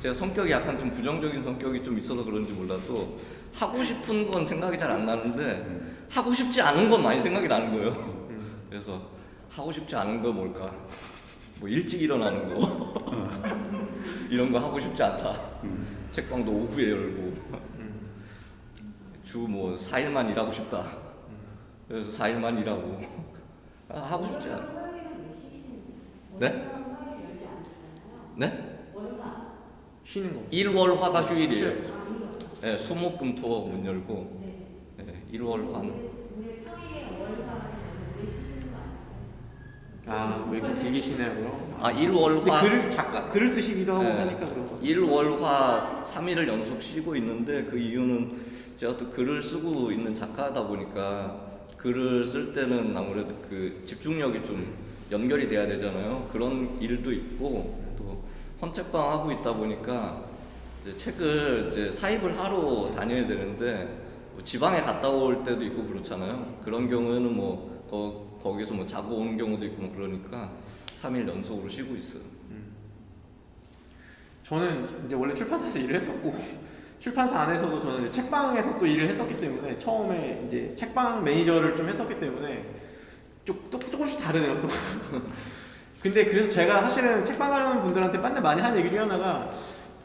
제가 성격이 약간 좀 부정적인 성격이 좀 있어서 그런지 몰라도 하고 싶은 건 생각이 잘 안 나는데 하고 싶지 않은 건 많이 생각이 나는 거예요. 그래서 하고 싶지 않은 거 뭘까? 뭐 일찍 일어나는 거 이런 거 하고 싶지 않다. 책방도 오후에 열고 주 뭐 4일만 일하고 싶다. 그래서 4일만 일하고 하고 싶지 않아. 네? 네? 쉬는 거. 일월화가 휴일이에요. 네, 수목금토 문 열고 네, 일월화는 왜 이렇게 길게 쉬냐고요? 일월화 글을 쓰시기도 하고 네, 하니까 그런 거. 일월화 3일을 연속 쉬고 있는데 그 이유는 제가 또 글을 쓰고 있는 작가다 보니까 글을 쓸 때는 아무래도 그 집중력이 좀 연결이 돼야 되잖아요. 그런 일도 있고 또 헌책방 하고 있다 보니까 이제 책을 이제 사입을 하러 다녀야 되는데 뭐 지방에 갔다 올 때도 있고 그렇잖아요. 그런 경우에는 뭐 거기서 뭐 자고 오는 경우도 있고 뭐 그러니까 3일 연속으로 쉬고 있어요. 저는 이제 원래 출판사에서 일을 했었고 출판사 안에서도 저는 이제 책방에서 또 일을 했었기 때문에 처음에 이제 책방 매니저를 좀 했었기 때문에 조금씩 다르더라고요. 근데 그래서 제가 사실은 책방 하려는 분들한테 맨날 많이 하는 얘기 중에 하나가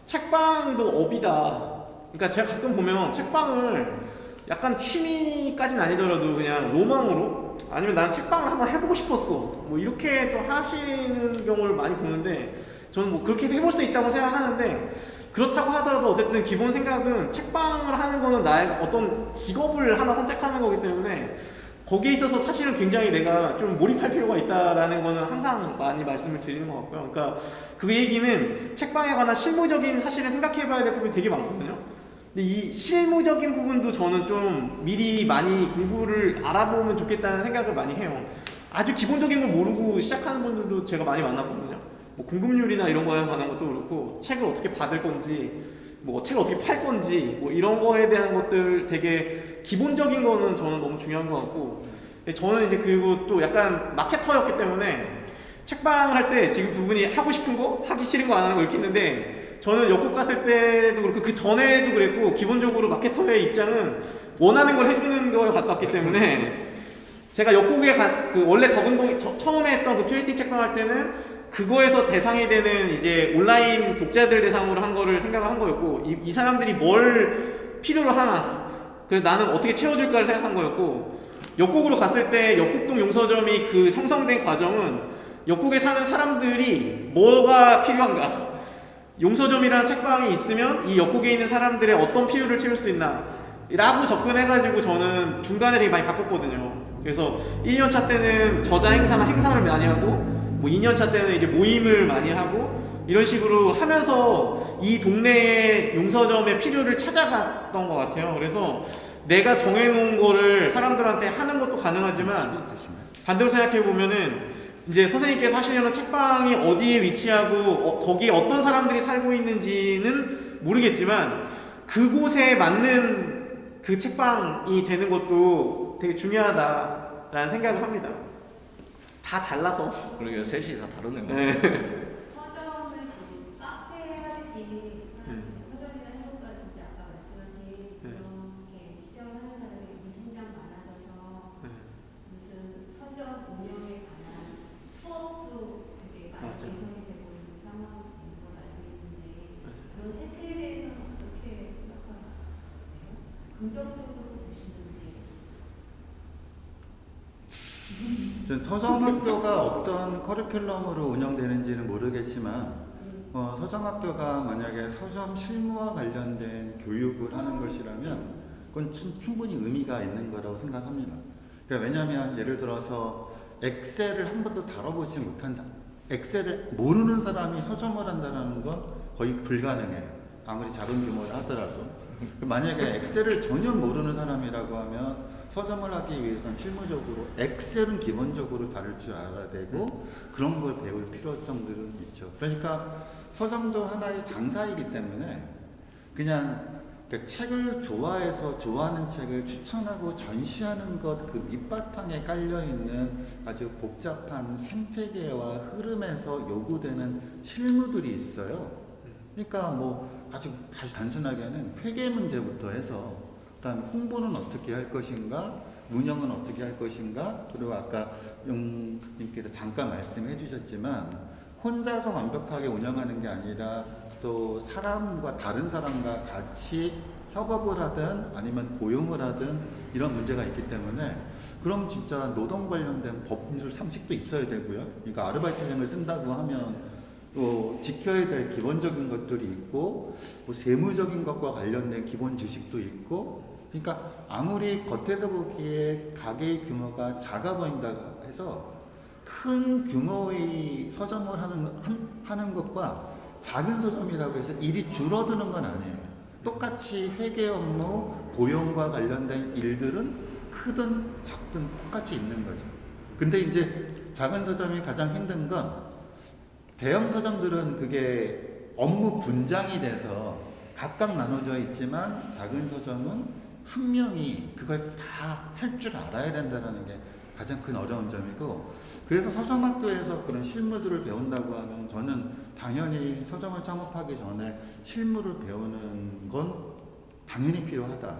책방도 업이다. 그러니까 제가 가끔 보면 책방을 약간 취미까지는 아니더라도 그냥 로망으로 아니면 난 책방을 한번 해보고 싶었어 뭐 이렇게 또 하시는 경우를 많이 보는데 저는 뭐 그렇게 해볼 수 있다고 생각하는데 그렇다고 하더라도 어쨌든 기본 생각은 책방을 하는 거는 나의 어떤 직업을 하나 선택하는 거기 때문에 거기에 있어서 사실은 굉장히 내가 좀 몰입할 필요가 있다라는 거는 항상 많이 말씀을 드리는 것 같고요. 그러니까 그 얘기는 책방에 관한 실무적인 사실은 생각해 봐야 될 부분이 되게 많거든요. 근데 이 실무적인 부분도 저는 좀 미리 많이 공부를 알아보면 좋겠다는 생각을 많이 해요. 아주 기본적인 걸 모르고 시작하는 분들도 제가 많이 만났거든요. 뭐 공급률이나 이런 거에 관한 것도 그렇고 책을 어떻게 받을 건지 뭐 책을 어떻게 팔 건지 뭐 이런 거에 대한 것들 되게 기본적인 거는 저는 너무 중요한 것 같고, 근데 저는 이제 그리고 또 약간 마케터였기 때문에 책방을 할 때 지금 두 분이 하고 싶은 거 하기 싫은 거 안 하는 거 이렇게 있는데, 저는 역곡 갔을 때도 그렇고 그 전에도 그랬고 기본적으로 마케터의 입장은 원하는 걸 해주는 거에 가깝기 때문에 제가 역곡에 그 원래 덕운동 처음에 했던 그 큐레이팅 책방 할 때는 그거에서 대상이 되는 이제 온라인 독자들 대상으로 한 거를 생각을 한 거였고, 이 사람들이 뭘 필요로 하나, 그래서 나는 어떻게 채워줄까를 생각한 거였고, 역곡으로 갔을 때 역곡동 용서점이 그 형성된 과정은 역곡에 사는 사람들이 뭐가 필요한가, 용서점이라는 책방이 있으면 이 역곡에 있는 사람들의 어떤 필요를 채울 수 있나 라고 접근해가지고 저는 중간에 되게 많이 바꿨거든요. 그래서 1년차 때는 저자 행사나 행사를 많이 하고, 뭐 2년차 때는 이제 모임을 많이 하고, 이런 식으로 하면서 이 동네의 용서점의 필요를 찾아갔던 것 같아요. 그래서 내가 정해놓은 거를 사람들한테 하는 것도 가능하지만, 반대로 생각해보면은 이제 선생님께서 하시려는 책방이 어디에 위치하고 거기에 어떤 사람들이 살고 있는지는 모르겠지만 그곳에 맞는 그 책방이 되는 것도 되게 중요하다라는 생각을 합니다. 다 달라서. 그러게 셋이 다 다르네요. 네. 서점을 지금 카페 하듯이 서점이나 해독가든지 아까 말씀하신 그렇게 시작을 하는 사람이 무진장 많아져서 무슨 서점 운영에 관한 수업도 되게 많이 맞아. 개선이 되고 있는 상황인 걸 알고 있는데, 맞아. 그런 세태에 대해서는 어떻게 생각하세요? 긍정적으로 보시는지. 전 서점학교가 어떤 커리큘럼으로 운영되는지는 모르겠지만 서점학교가 만약에 서점 실무와 관련된 교육을 하는 것이라면 그건 충분히 의미가 있는 거라고 생각합니다. 그러니까 왜냐하면 예를 들어서 엑셀을 한 번도 다뤄보지 못한 엑셀을 모르는 사람이 서점을 한다는 건 거의 불가능해요. 아무리 작은 규모를 하더라도. 만약에 엑셀을 전혀 모르는 사람이라고 하면 서점을 하기 위해서는 실무적으로 엑셀은 기본적으로 다룰 줄 알아야 되고 그런 걸 배울 필요성들은 있죠. 그러니까 서점도 하나의 장사이기 때문에 그냥 책을 좋아해서 좋아하는 책을 추천하고 전시하는 것 그 밑바탕에 깔려있는 아주 복잡한 생태계와 흐름에서 요구되는 실무들이 있어요. 그러니까 뭐 아주 단순하게는 회계 문제부터 해서 그다음 홍보는 어떻게 할 것인가, 운영은 어떻게 할 것인가, 그리고 아까 용님께서 잠깐 말씀해 주셨지만 혼자서 완벽하게 운영하는 게 아니라 또 사람과 다른 사람과 같이 협업을 하든 아니면 고용을 하든 이런 문제가 있기 때문에 그럼 진짜 노동 관련된 법률 상식도 있어야 되고요. 그러니까 아르바이트생을 쓴다고 하면 또 지켜야 될 기본적인 것들이 있고 뭐 세무적인 것과 관련된 기본 지식도 있고, 그러니까 아무리 겉에서 보기에 가게의 규모가 작아 보인다 해서 큰 규모의 서점을 하는 것과 작은 서점이라고 해서 일이 줄어드는 건 아니에요. 똑같이 회계 업무, 고용과 관련된 일들은 크든 작든 똑같이 있는 거죠. 근데 이제 작은 서점이 가장 힘든 건 대형 서점들은 그게 업무 분장이 돼서 각각 나눠져 있지만 작은 서점은 한 명이 그걸 다 할 줄 알아야 된다는 게 가장 큰 어려운 점이고, 그래서 서점학교에서 그런 실무들을 배운다고 하면 저는 당연히 서점을 창업하기 전에 실무를 배우는 건 당연히 필요하다.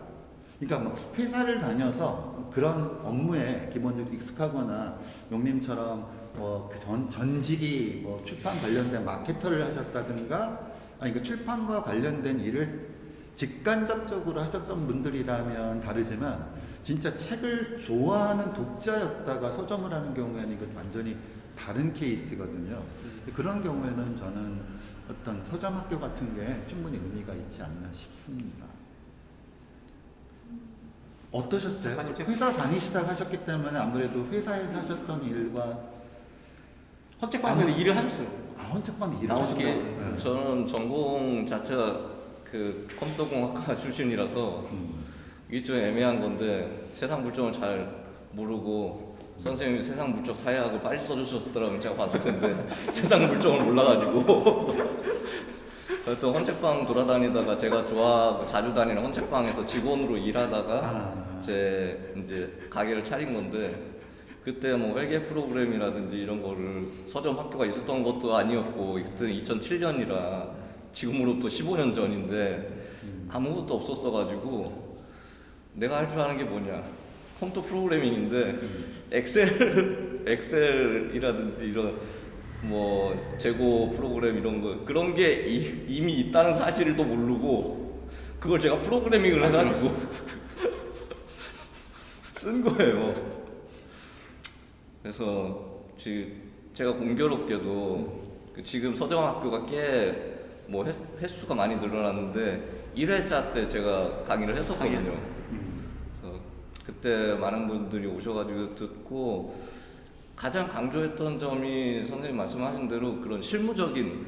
그러니까 뭐 회사를 다녀서 그런 업무에 기본적으로 익숙하거나 용님처럼 그 전직이 뭐 출판 관련된 마케터를 하셨다든가 아니 그 출판과 관련된 일을 직간접적으로 하셨던 분들이라면 다르지만 진짜 책을 좋아하는 독자였다가 서점을 하는 경우에는 이건 완전히 다른 케이스거든요. 그런 경우에는 저는 어떤 서점학교 같은 게 충분히 의미가 있지 않나 싶습니다. 어떠셨어요? 회사 다니시다가 하셨기 때문에 아무래도 회사에서 하셨던 일과 헌책방에서 일을 하셨어요. 헌책방에 일을 나오시게 하셨다고요? 저는 전공 자체가 그 컴퓨터공학과 출신이라서 이게 좀 애매한 건데 세상 물정을 잘 모르고 선생님이 세상 물정 사회학을 빨리 써주셨더라면 제가 봤을 텐데 세상 물정을 몰라가지고 또 헌책방 돌아다니다가 제가 좋아하고 자주 다니는 헌책방에서 직원으로 일하다가 제 이제 가게를 차린 건데 그때 뭐 회계 프로그램이라든지 이런 거를 서점 학교가 있었던 것도 아니었고 그때는 2007년이라 지금으로부터 15년 전인데 아무것도 없었어가지고 내가 할 줄 아는 게 뭐냐 컴퓨터 프로그래밍인데 엑셀이라든지 이런 뭐 재고 프로그램 이런 거 그런 게 이미 있다는 사실도 모르고 그걸 제가 프로그래밍을 해가지고 쓴 거예요. 그래서 제가 공교롭게도 지금 서정학교가 꽤 뭐 횟수가 많이 늘어났는데 1회차 때 제가 강의를 했었거든요. 그래서 그때 많은 분들이 오셔가지고 듣고 가장 강조했던 점이 선생님 말씀하신 대로 그런 실무적인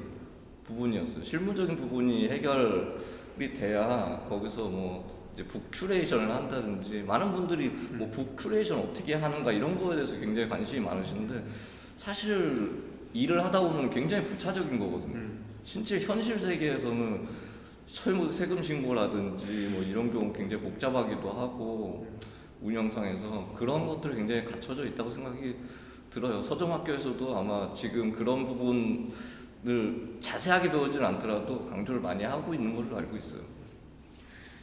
부분이었어요. 실무적인 부분이 해결이 돼야 거기서 뭐 이제 북 큐레이션을 한다든지 많은 분들이 뭐 북 큐레이션 어떻게 하는가 이런 거에 대해서 굉장히 관심이 많으신데 사실 일을 하다 보면 굉장히 부차적인 거거든요. 실제 현실 세계에서는 세금 신고라든지 뭐 이런 경우 굉장히 복잡하기도 하고 운영상에서 그런 것들이 굉장히 갖춰져 있다고 생각이 들어요. 서정학교에서도 아마 지금 그런 부분을 자세하게 배우지는 않더라도 강조를 많이 하고 있는 걸로 알고 있어요.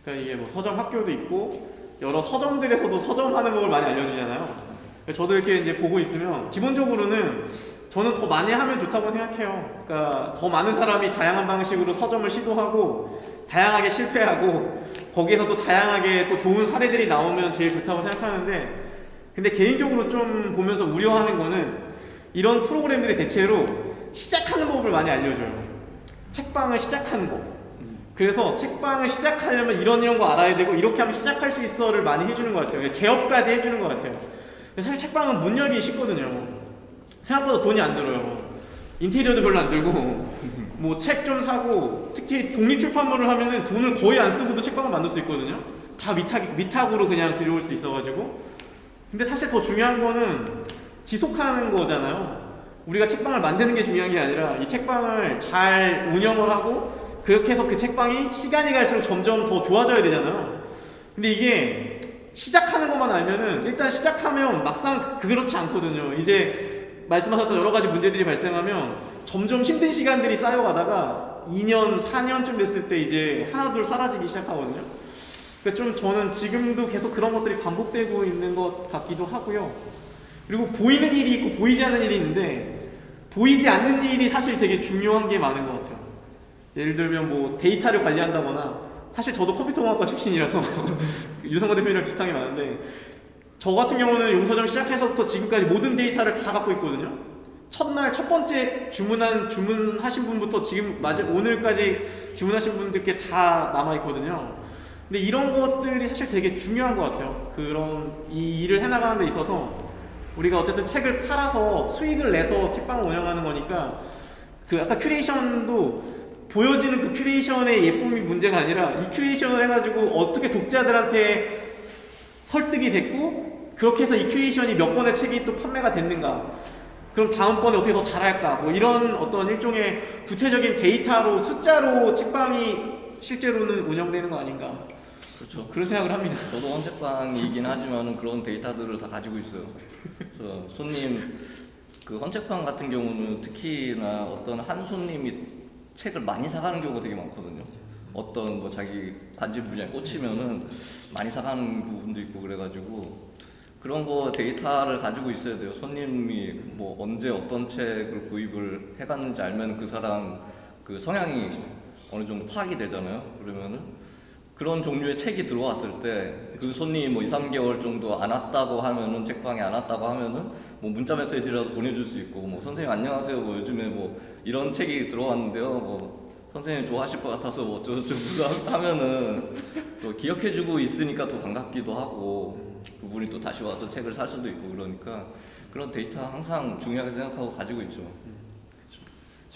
그러니까 이게 뭐 서점 학교도 있고 여러 서점들에서도 서점하는 법을 많이 알려주잖아요. 저도 이렇게 이제 보고 있으면 기본적으로는 저는 더 많이 하면 좋다고 생각해요. 그러니까 더 많은 사람이 다양한 방식으로 서점을 시도하고 다양하게 실패하고 거기에서 또 다양하게 또 좋은 사례들이 나오면 제일 좋다고 생각하는데 근데 개인적으로 좀 보면서 우려하는 거는 이런 프로그램들이 대체로 시작하는 법을 많이 알려줘요. 책방을 시작하는 법. 그래서 책방을 시작하려면 이런 거 알아야 되고 이렇게 하면 시작할 수 있어를 많이 해주는 것 같아요. 개업까지 해주는 것 같아요. 사실 책방은 문 열기 쉽거든요. 생각보다 돈이 안 들어요. 인테리어도 별로 안 들고 뭐 책 좀 사고 특히 독립출판물을 하면은 돈을 거의 안 쓰고도 책방을 만들 수 있거든요. 다 위탁으로 그냥 들여올 수 있어가지고 근데 사실 더 중요한 거는 지속하는 거잖아요. 우리가 책방을 만드는 게 중요한 게 아니라 이 책방을 잘 운영을 하고 그렇게 해서 그 책방이 시간이 갈수록 점점 더 좋아져야 되잖아요. 근데 이게 시작하는 것만 알면은 일단 시작하면 막상 그렇지 않거든요. 이제 말씀하셨던 여러 가지 문제들이 발생하면 점점 힘든 시간들이 쌓여가다가 2년, 4년쯤 됐을 때 이제 하나둘 사라지기 시작하거든요. 그러니까 좀 저는 지금도 계속 그런 것들이 반복되고 있는 것 같기도 하고요. 그리고 보이는 일이 있고 보이지 않는 일이 있는데 보이지 않는 일이 사실 되게 중요한 게 많은 것 같아요. 예를 들면 뭐 데이터를 관리한다거나 사실 저도 컴퓨터공학과 출신이라서 유성관 대표님이랑 비슷한 게 많은데 저 같은 경우는 용서점 시작해서부터 지금까지 모든 데이터를 다 갖고 있거든요. 첫날 첫 번째 주문하신 분부터 지금 오늘까지 주문하신 분들께 다 남아있거든요. 근데 이런 것들이 사실 되게 중요한 것 같아요. 그런 이 일을 해나가는 데 있어서 우리가 어쨌든 책을 팔아서 수익을 내서 책방을 운영하는 거니까 그 아까 큐레이션도 보여지는 그 큐레이션의 예쁨이 문제가 아니라 이 큐레이션을 해가지고 어떻게 독자들한테 설득이 됐고 그렇게 해서 이 큐레이션이 몇 권의 책이 또 판매가 됐는가 그럼 다음번에 어떻게 더 잘할까 뭐 이런 어떤 일종의 구체적인 데이터로 숫자로 책방이 실제로는 운영되는 거 아닌가 그렇죠. 그런 생각을 합니다. 저도 헌책방이긴 하지만 그런 데이터들을 다 가지고 있어요. 그래서 손님 그 헌책방 같은 경우는 특히나 어떤 한 손님이 책을 많이 사가는 경우가 되게 많거든요. 어떤 뭐 자기 관심 분야에 꽂히면은 많이 사가는 부분도 있고 그래가지고 그런 거 데이터를 가지고 있어야 돼요. 손님이 뭐 언제 어떤 책을 구입을 해갔는지 알면 그 사람 그 성향이 어느 정도 파악이 되잖아요. 그러면은 그런 종류의 책이 들어왔을 때 그 손님이 뭐 2, 3개월 정도 안 왔다고 하면은 책방에 안 왔다고 하면은 뭐 문자 메시지라도 보내줄 수 있고 뭐 선생님 안녕하세요 뭐 요즘에 뭐 이런 책이 들어왔는데요 뭐 선생님 좋아하실 것 같아서 뭐 어쩌고저쩌고 하면은 또 기억해주고 있으니까 더 반갑기도 하고 그분이 또 다시 와서 책을 살 수도 있고 그러니까 그런 데이터 항상 중요하게 생각하고 가지고 있죠.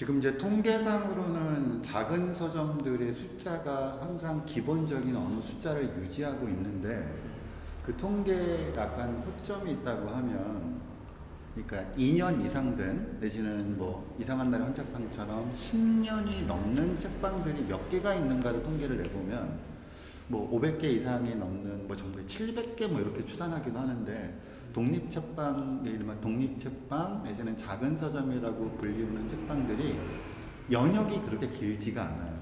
지금 이제 통계상으로는 작은 서점들의 숫자가 항상 기본적인 어느 숫자를 유지하고 있는데 그 통계에 약간 허점이 있다고 하면 그러니까 2년 이상 된 내지는 뭐 이상한 날의 헌책방처럼 10년이 넘는 책방들이 몇 개가 있는가를 통계를 내보면 뭐 500개 이상이 넘는 뭐 전국에 700개 뭐 이렇게 추산하기도 하는데 독립책방, 이른바 독립책방 내지는 작은 서점이라고 불리우는 책방들이 연역이 그렇게 길지가 않아요.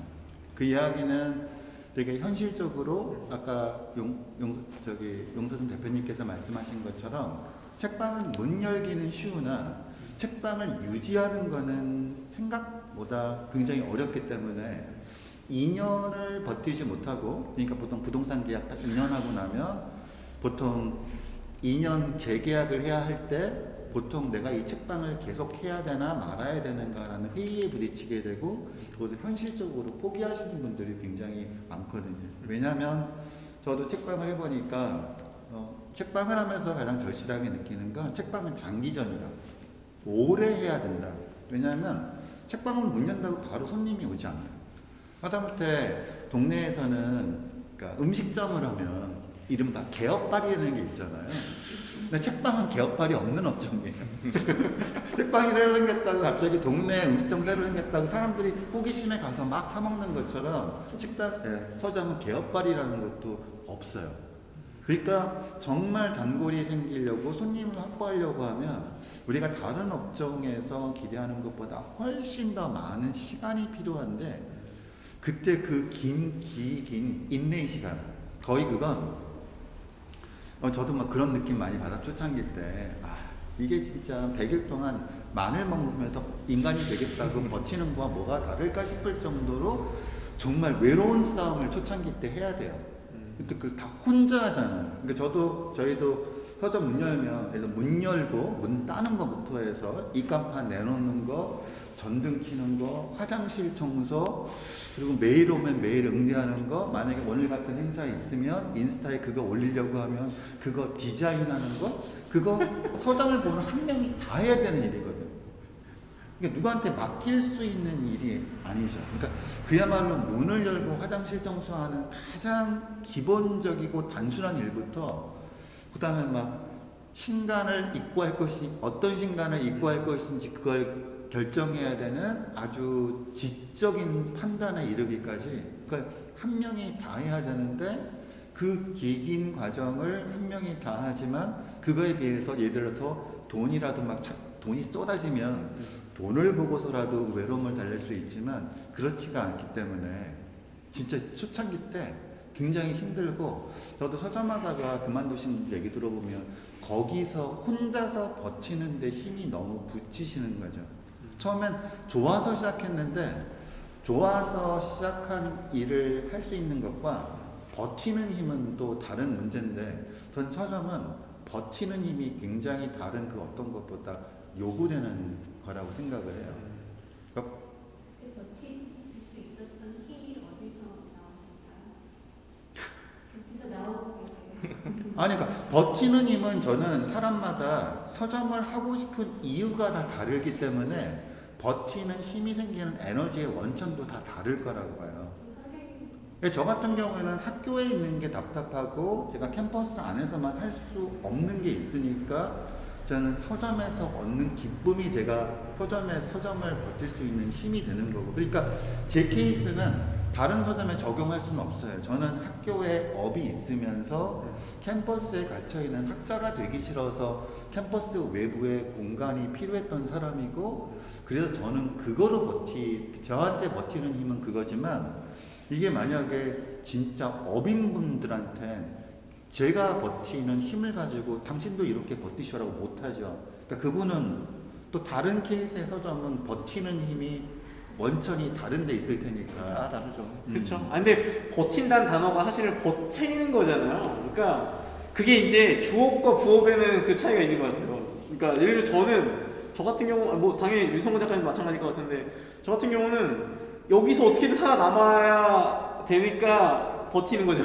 그 이야기는 되게 현실적으로 아까 용서준 대표님께서 말씀하신 것처럼 책방은 문 열기는 쉬우나 책방을 유지하는 거는 생각보다 굉장히 어렵기 때문에 2년을 버티지 못하고, 그러니까 보통 부동산 계약 딱 2년 하고 나면 보통 2년 재계약을 해야 할 때 보통 내가 이 책방을 계속 해야 되나 말아야 되는가라는 회의에 부딪히게 되고 그것을 현실적으로 포기하시는 분들이 굉장히 많거든요. 왜냐하면 저도 책방을 해보니까 책방을 하면서 가장 절실하게 느끼는 건 책방은 장기전이다. 오래 해야 된다. 왜냐하면 책방은 문 연다고 바로 손님이 오지 않아요. 하다못해 동네에서는 그러니까 음식점을 하면 이른바 개업발이라는 게 있잖아요. 근데 책방은 개업발이 없는 업종이에요. 책방이 새로 생겼다고 갑자기 동네 음식점 새로 생겼다고 사람들이 호기심에 가서 막 사먹는 것처럼 서점은 개업발이라는 것도 없어요. 그러니까 정말 단골이 생기려고 손님을 확보하려고 하면 우리가 다른 업종에서 기대하는 것보다 훨씬 더 많은 시간이 필요한데 그때 그 긴 인내의 시간 거의 그건 저도 막 그런 느낌 많이 받아 초창기 때 이게 진짜 100일 동안 마늘 먹으면서 인간이 되겠다고 버티는 거와 뭐가 다를까 싶을 정도로 정말 외로운 싸움을 초창기 때 해야 돼요. 그때 그 다 혼자 하잖아요. 그러니까 저희도 서점 문 열면 그래서 문 열고 문 따는 거부터 해서 입간판 내놓는 거, 전등 켜는 거, 화장실 청소, 그리고 메일 오면 메일 응대하는 거, 만약에 오늘 같은 행사 있으면 인스타에 그거 올리려고 하면 그거 디자인하는 거, 그거 서점을 보는 한 명이 다 해야 되는 일이거든요. 그러니까 누구한테 맡길 수 있는 일이 아니죠. 그러니까 그야말로 문을 열고 화장실 청소하는 가장 기본적이고 단순한 일부터 그 다음에 막 신간을 입고할 것이 어떤 신간을 입고할 것인지 그걸 결정해야 되는 아주 지적인 판단에 이르기까지 그걸 한 명이 다 해야 되는데 그 긴 과정을 한 명이 다 하지만 그거에 비해서 예를 들어서 돈이라도 막 돈이 쏟아지면 돈을 보고서라도 외로움을 달랠 수 있지만 그렇지가 않기 때문에 진짜 초창기 때 굉장히 힘들고 저도 서점하다가 그만두신 분들 얘기 들어보면 거기서 혼자서 버티는데 힘이 너무 붙이시는 거죠. 처음엔 좋아서 시작했는데 좋아서 시작한 일을 할 수 있는 것과 버티는 힘은 또 다른 문제인데 전 서점은 버티는 힘이 굉장히 다른 그 어떤 것보다 요구되는 거라고 생각을 해요. 그러니까 버틸 수 있었던 힘이 어디서 나오셨어요? 어디서 나오고 계세요? 아니, 그러니까 버티는 힘은 저는 사람마다 서점을 하고 싶은 이유가 다 다르기 때문에 버티는 힘이 생기는 에너지의 원천도 다 다를 거라고 봐요. 저 같은 경우에는 학교에 있는 게 답답하고 제가 캠퍼스 안에서만 할 수 없는 게 있으니까 저는 서점에서 얻는 기쁨이 제가 서점을 버틸 수 있는 힘이 되는 거고. 그러니까 제 케이스는 다른 서점에 적용할 수는 없어요. 저는 학교에 업이 있으면서 캠퍼스에 갇혀있는 학자가 되기 싫어서 캠퍼스 외부에 공간이 필요했던 사람이고 그래서 저는 그거로 저한테 버티는 힘은 그거지만 이게 만약에 진짜 업인분들한테 제가 버티는 힘을 가지고 당신도 이렇게 버티셔라고 못하죠. 그러니까 그분은 또 다른 케이스의 서점은 버티는 힘이 원천이 다른 데 있을 테니까. 다 다르죠. 그렇죠. 근데 버틴다는 단어가 사실은 버티는 거잖아요. 그러니까 그게 이제 주업과 부업에는 그 차이가 있는 것 같아요. 그러니까 예를 들면 저 같은 경우 뭐 당연히 윤성근 작가님 마찬가지일 것 같은데 저 같은 경우는 여기서 어떻게든 살아남아야 되니까 버티는 거죠.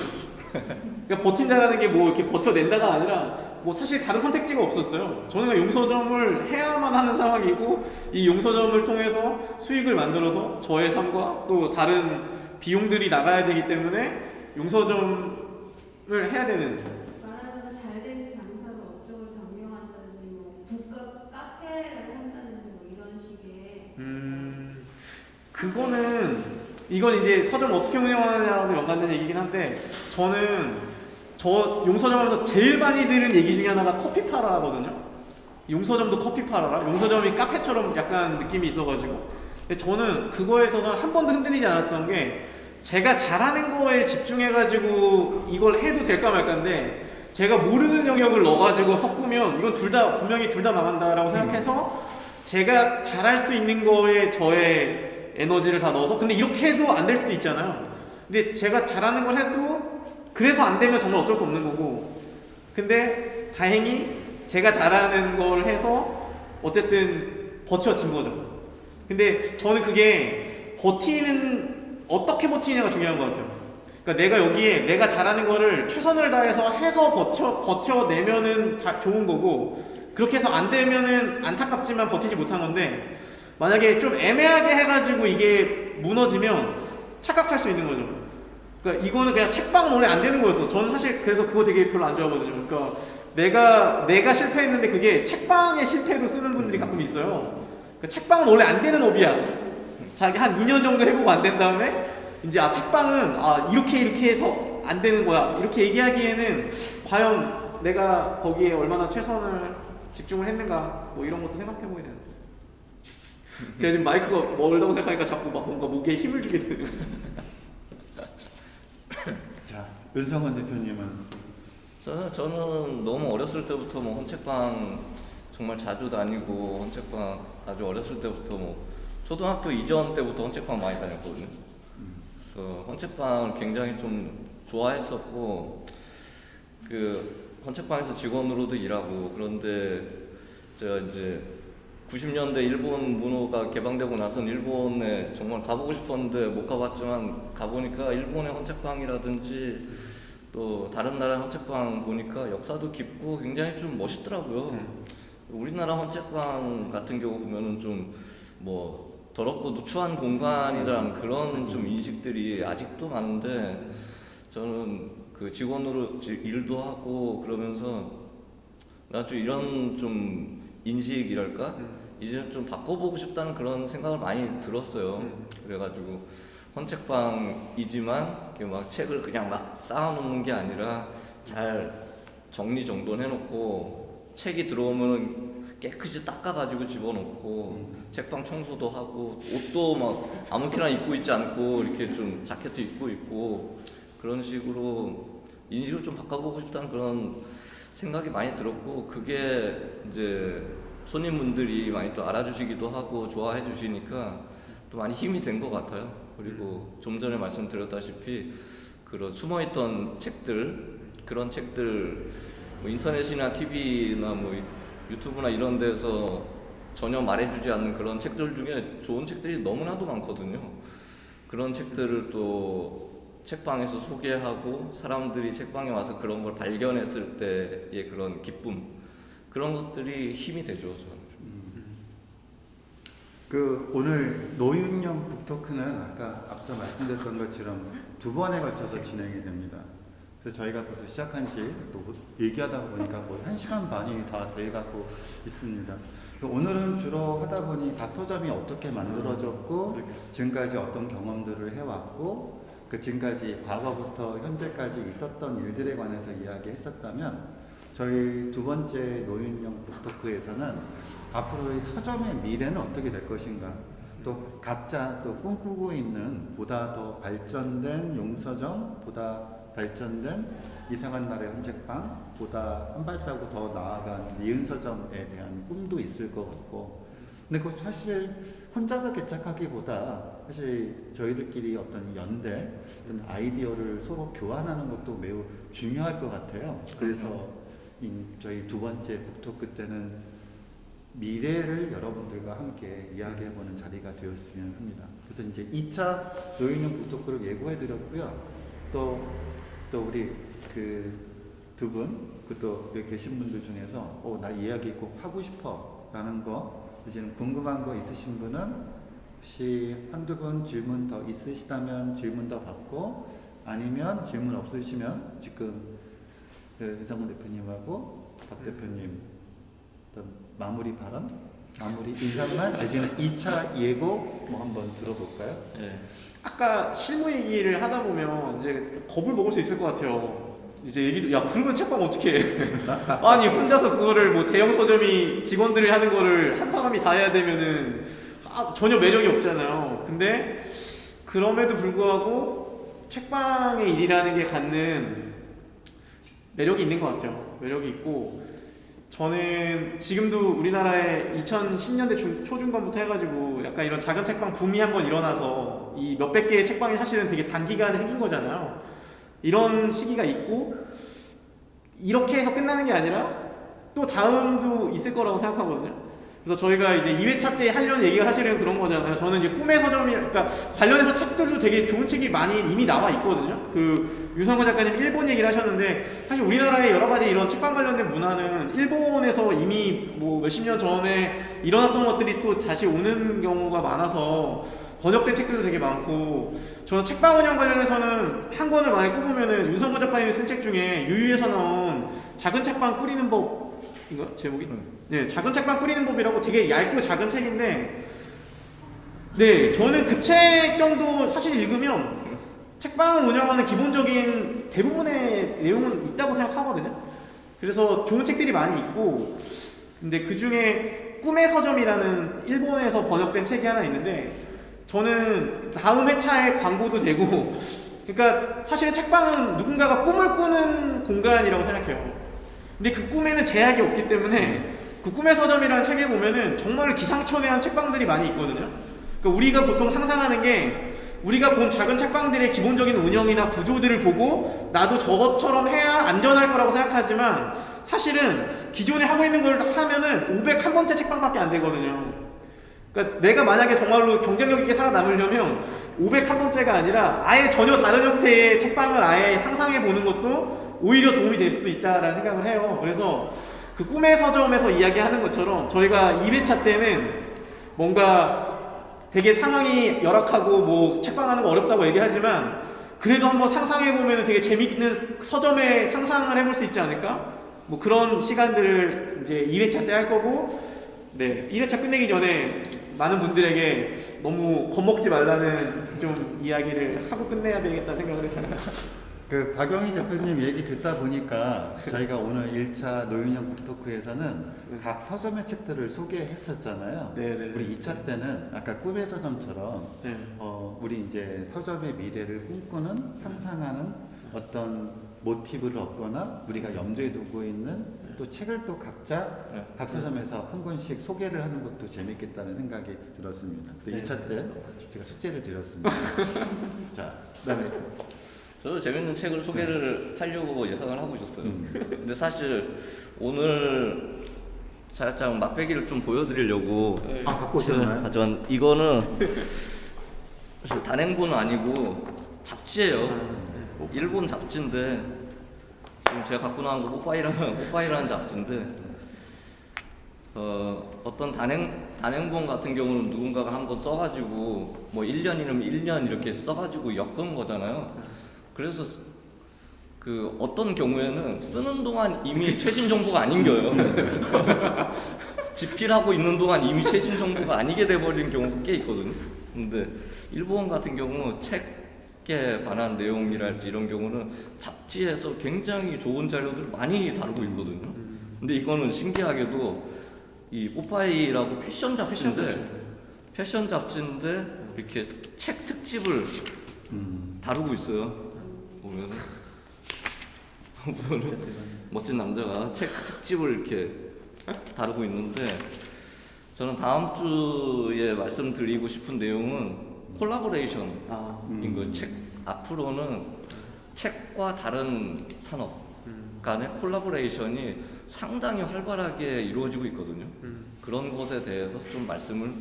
그러니까 버틴다라는 게 뭐 이렇게 버텨낸다가 아니라 뭐 사실 다른 선택지가 없었어요. 저는 그냥 용서점을 해야만 하는 상황이고 이 용서점을 통해서 수익을 만들어서 저의 삶과 또 다른 비용들이 나가야 되기 때문에 용서점을 해야 되는. 말하자면 잘된 장사로 업종을 변경한다든지 뭐 국가 카페를 한다든지 뭐 이런 식의 그거는 이건 이제 서점 어떻게 운영하느냐랑도 연관된 얘기긴 한데 저는 저 용서점하면서 제일 많이 들은 얘기 중에 하나가 커피 팔아라거든요. 용서점도 커피 팔아라. 용서점이 카페처럼 약간 느낌이 있어가지고. 근데 저는 그거에 있어서 한 번도 흔들리지 않았던 게 제가 잘하는 거에 집중해가지고 이걸 해도 될까 말까인데 제가 모르는 영역을 넣어가지고 섞으면 이건 분명히 둘 다 망한다라고 생각해서 제가 잘할 수 있는 거에 저의 에너지를 다 넣어서 근데 이렇게 해도 안 될 수도 있잖아요. 근데 제가 잘하는 걸 해도 그래서 안 되면 정말 어쩔 수 없는 거고 근데 다행히 제가 잘하는 걸 해서 어쨌든 버텨진 거죠. 근데 저는 그게 어떻게 버티느냐가 중요한 것 같아요. 그러니까 내가 여기에 내가 잘하는 거를 최선을 다해서 해서 버텨내면은 다 좋은 거고 그렇게 해서 안 되면은 안타깝지만 버티지 못한 건데 만약에 좀 애매하게 해가지고 이게 무너지면 착각할 수 있는 거죠. 그러니까 이거는 그냥 책방은 원래 안 되는 거였어. 저는 사실 그래서 그거 되게 별로 안 좋아하거든요. 그러니까 내가 실패했는데 그게 책방의 실패로 쓰는 분들이 가끔 있어요. 그러니까 책방은 원래 안 되는 업이야. 자기 한 2년 정도 해보고 안 된 다음에 이제 책방은 이렇게 해서 안 되는 거야. 이렇게 얘기하기에는 과연 내가 거기에 얼마나 최선을 집중을 했는가 뭐 이런 것도 생각해보게 되는 거예요. 제가 지금 마이크가 멀다고 생각하니까 자꾸 막 뭔가 목에 힘을 주게 되는 거예요. 자, 윤성원 대표님은 저는 너무 어렸을 때부터 뭐 헌책방 정말 자주 다니고 헌책방 아주 어렸을 때부터 뭐 초등학교 이전 때부터 헌책방 많이 다녔거든요. 그래서 헌책방을 굉장히 좀 좋아했었고 그 헌책방에서 직원으로도 일하고 그런데 제가 이제 90년대 일본 문호가 개방되고 나선 일본에 정말 가보고 싶었는데 못 가봤지만 가보니까 일본의 헌책방이라든지 또 다른 나라 헌책방 보니까 역사도 깊고 굉장히 좀 멋있더라고요. 우리나라 헌책방 같은 경우 보면은 좀 뭐 더럽고 누추한 공간이라는 그런 좀 인식들이 아직도 많은데 저는 그 직원으로 일도 하고 그러면서 나 좀 이런 좀 인식이랄까? 이제는 좀 바꿔보고 싶다는 그런 생각을 많이 들었어요. 그래가지고 헌책방이지만 막 책을 그냥 막 쌓아놓는 게 아니라 잘 정리정돈해놓고 책이 들어오면 깨끗이 닦아가지고 집어넣고 책방 청소도 하고 옷도 막 아무렇게나 입고 있지 않고 이렇게 좀 자켓도 입고 있고 그런 식으로 인식을 좀 바꿔보고 싶다는 그런 생각이 많이 들었고 그게 이제 손님분들이 많이 또 알아주시기도 하고 좋아해 주시니까 또 많이 힘이 된 것 같아요. 그리고 좀 전에 말씀드렸다시피 그런 숨어있던 책들 그런 책들 뭐 인터넷이나 TV나 뭐 유튜브나 이런 데서 전혀 말해주지 않는 그런 책들 중에 좋은 책들이 너무나도 많거든요. 그런 책들을 또 책방에서 소개하고 사람들이 책방에 와서 그런 걸 발견했을 때의 그런 기쁨 그런 것들이 힘이 되죠. 저는. 그 오늘 노윤영 북토크는 아까 앞서 말씀드렸던 것처럼 2번에 걸쳐서 진행이 됩니다. 그래서 저희가 벌써 시작한 지 또 얘기하다 보니까 거의 1시간 반이 다 돼가고 있습니다. 오늘은 주로 하다 보니 각 서점이 어떻게 만들어졌고 지금까지 어떤 경험들을 해왔고 그 지금까지 과거부터 현재까지 있었던 일들에 관해서 이야기했었다면 저희 2번째 노윤영 북토크에서는 앞으로의 서점의 미래는 어떻게 될 것인가 또 각자 또 꿈꾸고 있는 보다 더 발전된 용서점 보다 발전된 이상한 나라의 헌책방 보다 한 발자국 더 나아간 니은서점에 대한 꿈도 있을 것 같고 근데 그 사실 혼자서 개척하기보다 사실 저희들끼리 어떤 연대 어떤 아이디어를 서로 교환하는 것도 매우 중요할 것 같아요. 그래서 저희 2번째 북토크 때는 미래를 여러분들과 함께 이야기해보는 자리가 되었으면 합니다. 그래서 이제 2차 노인형 북토크를 예고해드렸고요. 또 우리 그 두 분, 그또 여기 계신 분들 중에서 나 이야기 꼭 하고 싶어 라는 거, 이제는 궁금한 거 있으신 분은 혹시 한두 분 질문 더 있으시다면 질문 더 받고, 아니면 질문 없으시면 지금 윤상훈 대표님하고 박 대표님 마무리 발언? 마무리 인사만 대신에 2차 예고 뭐 한번 들어볼까요? 예. 아까 실무 얘기를 하다 보면 이제 겁을 먹을 수 있을 것 같아요. 이제 얘기도 야 그러면 책방 어떻게 해? 아니 혼자서 그거를 뭐 대형 서점이 직원들이 하는 거를 한 사람이 다 해야 되면은 전혀 매력이 없잖아요. 근데 그럼에도 불구하고 책방의 일이라는 게 갖는 매력이 있는 것 같아요. 매력이 있고, 저는 지금도 우리나라에 2010년대 초중반부터 해가지고 약간 이런 작은 책방 붐이 한번 일어나서 이 몇백 개의 책방이 사실은 되게 단기간에 생긴 거잖아요. 이런 시기가 있고, 이렇게 해서 끝나는 게 아니라 또 다음도 있을 거라고 생각하거든요. 그래서 저희가 이제 2회차 때 하려는 얘기가 사실은 그런 거잖아요. 저는 이제 꿈의 서점이, 그러니까 관련해서 책들도 되게 좋은 책이 많이 이미 나와 있거든요. 그 유성호 작가님 일본 얘기를 하셨는데, 사실 우리나라의 여러 가지 이런 책방 관련된 문화는 일본에서 이미 뭐 몇십 년 전에 일어났던 것들이 또 다시 오는 경우가 많아서 번역된 책들도 되게 많고, 저는 책방 운영 관련해서는 한 권을 만약에 꼽으면은 윤성호 작가님이 쓴 책 중에 유유에서 나온 작은 책방 꾸리는 법인가? 제목이? 네, 작은 책방 꾸리는 법이라고 되게 얇고 작은 책인데, 네, 저는 그 책 정도 사실 읽으면 책방을 운영하는 기본적인 대부분의 내용은 있다고 생각하거든요. 그래서 좋은 책들이 많이 있고, 근데 그 중에 꿈의 서점이라는 일본에서 번역된 책이 하나 있는데, 저는 다음 회차에 광고도 되고, 그러니까 사실은 책방은 누군가가 꿈을 꾸는 공간이라고 생각해요. 근데 그 꿈에는 제약이 없기 때문에 그 꿈의 서점이라는 책에 보면은 정말 기상천외한 책방들이 많이 있거든요. 그러니까 우리가 보통 상상하는 게, 우리가 본 작은 책방들의 기본적인 운영이나 구조들을 보고 나도 저것처럼 해야 안전할 거라고 생각하지만, 사실은 기존에 하고 있는 걸 하면은 501번째 책방밖에 안 되거든요. 그러니까 내가 만약에 정말로 경쟁력 있게 살아남으려면 501번째가 아니라 아예 전혀 다른 형태의 책방을 아예 상상해 보는 것도 오히려 도움이 될 수도 있다라는 생각을 해요. 그래서 그 꿈의 서점에서 이야기하는 것처럼 저희가 2회차 때는 뭔가 되게 상황이 열악하고 뭐 책방하는 거 어렵다고 얘기하지만, 그래도 한번 상상해 보면 되게 재밌는 서점의 상상을 해볼 수 있지 않을까? 뭐 그런 시간들을 이제 2회차 때 할 거고, 네, 1회차 끝내기 전에 많은 분들에게 너무 겁먹지 말라는 좀 이야기를 하고 끝내야 되겠다는 생각을 했습니다. 그 박영희 대표님 얘기 듣다 보니까 저희가 오늘 1차 노윤영 북토크에서는 각 서점의 책들을 소개했었잖아요. 네네. 우리 2차 때는 아까 꿈의 서점처럼 네. 우리 이제 서점의 미래를 꿈꾸는, 상상하는 어떤 모티브를 얻거나 우리가 염두에 두고 있는 또 책을 또 각자 각 서점에서 한 권씩 소개를 하는 것도 재밌겠다는 생각이 들었습니다. 그래서 2차 때 제가 숙제를 드렸습니다. 자, 그다음에 저도 재밌는 책을 소개를 하려고 예상을 하고 있었어요. 근데 사실 오늘 살짝 맛배기를 좀 보여드리려고 갖고 오셨나요? 하지만 이거는 사실 단행본은 아니고 잡지예요. 일본 잡지인데 지금 제가 갖고 나온 거 뽀빠이라는 잡지인데, 어떤 단행본 같은 경우는 누군가가 한번 써가지고 뭐 1년이면 1년 이렇게 써가지고 엮은 거잖아요. 그래서 그 어떤 경우에는 쓰는 동안 이미 최신 정보가 아닌 거예요. 집필하고 있는 동안 이미 최신 정보가 아니게 돼버린 경우가 꽤 있거든요. 근데 일본 같은 경우 책에 관한 내용이랄지 이런 경우는 잡지에서 굉장히 좋은 자료들 많이 다루고 있거든요. 근데 이거는 신기하게도 이 뽀빠이라고 패션 잡지인데 이렇게 책 특집을 다루고 있어요. 보면은 멋진 남자가 책 특집을 이렇게 다루고 있는데, 저는 다음 주에 말씀드리고 싶은 내용은 콜라보레이션인 거예요. 앞으로는 책과 다른 산업 간의 콜라보레이션이 상당히 활발하게 이루어지고 있거든요. 그런 것에 대해서 좀 말씀을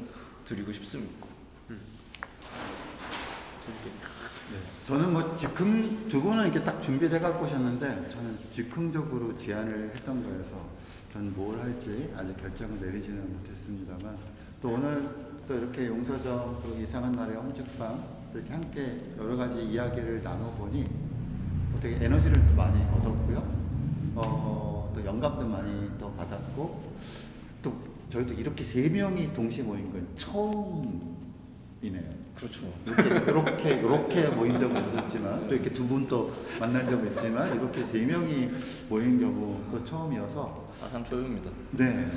드리고 싶습니다. 저는 뭐 즉흥 두 분은 이렇게 딱 준비를 해갖고 오셨는데 저는 즉흥적으로 제안을 했던 거여서 저는 뭘 할지 아직 결정을 내리지는 못했습니다만 또 오늘 또 이렇게 용서점 또 이상한 날의 홈책방 이렇게 함께 여러 가지 이야기를 나눠보니 되게 에너지를 또 많이 얻었고요. 또 영감도 많이 또 받았고 또 저희도 이렇게 세 명이 동시에 모인 건 처음이네요. 그렇죠. 이렇게 모인 적은 없었지만 또 이렇게 두 분 또 만난 적은 있지만 이렇게 세 명이 모인 경우 또 처음이어서 사상 초유입니다. 네.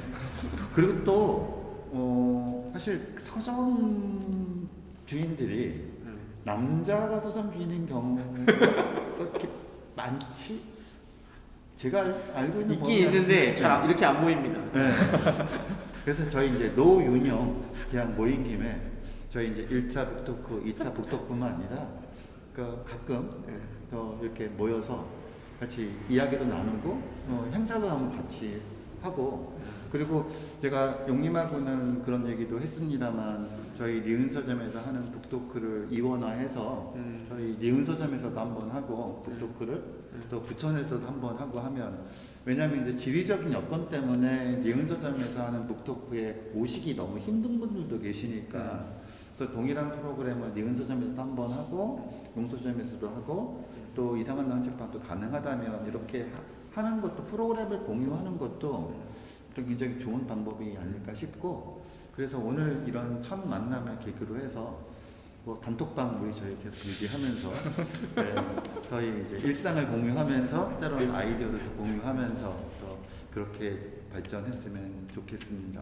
그리고 또 사실 서점 주인들이 남자가 서점 주인인 경우가 그렇게 많지? 제가 알고 있는 있긴 있는데 잘 이렇게 안 보입니다. 네. 그래서 저희 이제 노윤영 그냥 모인 김에 저희 이제 1차 북토크, 2차 북토크뿐만 아니라 가끔 또 이렇게 모여서 같이 이야기도 나누고 행사도 한번 같이 하고 그리고 제가 용님하고는 그런 얘기도 했습니다만 저희 니은서점에서 하는 북토크를 이원화해서 저희 니은서점에서도 한번 하고 북토크를 또 부천에서도 한번 하고 하면 왜냐하면 이제 지리적인 여건 때문에 니은서점에서 하는 북토크에 오시기 너무 힘든 분들도 계시니까 또 동일한 프로그램을 니은서점에서도 한번 하고 용서점에서도 하고 또 이상한 낭책방도 가능하다면 이렇게 하는 것도 프로그램을 공유하는 것도 또 굉장히 좋은 방법이 아닐까 싶고 그래서 오늘 이런 첫 만남을 계기로 해서 뭐 단톡방 우리 저희 계속 얘기하면서 네, 저희 이제 일상을 공유하면서 때로는 아이디어도 또 공유하면서 또 그렇게 발전했으면 좋겠습니다.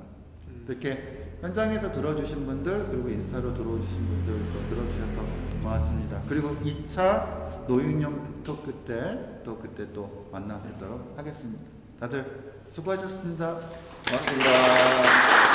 이렇게 현장에서 들어주신 분들 그리고 인스타로 들어주신 분들도 들어주셔서 고맙습니다. 그리고 2차 노윤영 북토크 때 또 그때 또 만나 뵙도록 하겠습니다. 다들 수고하셨습니다. 고맙습니다.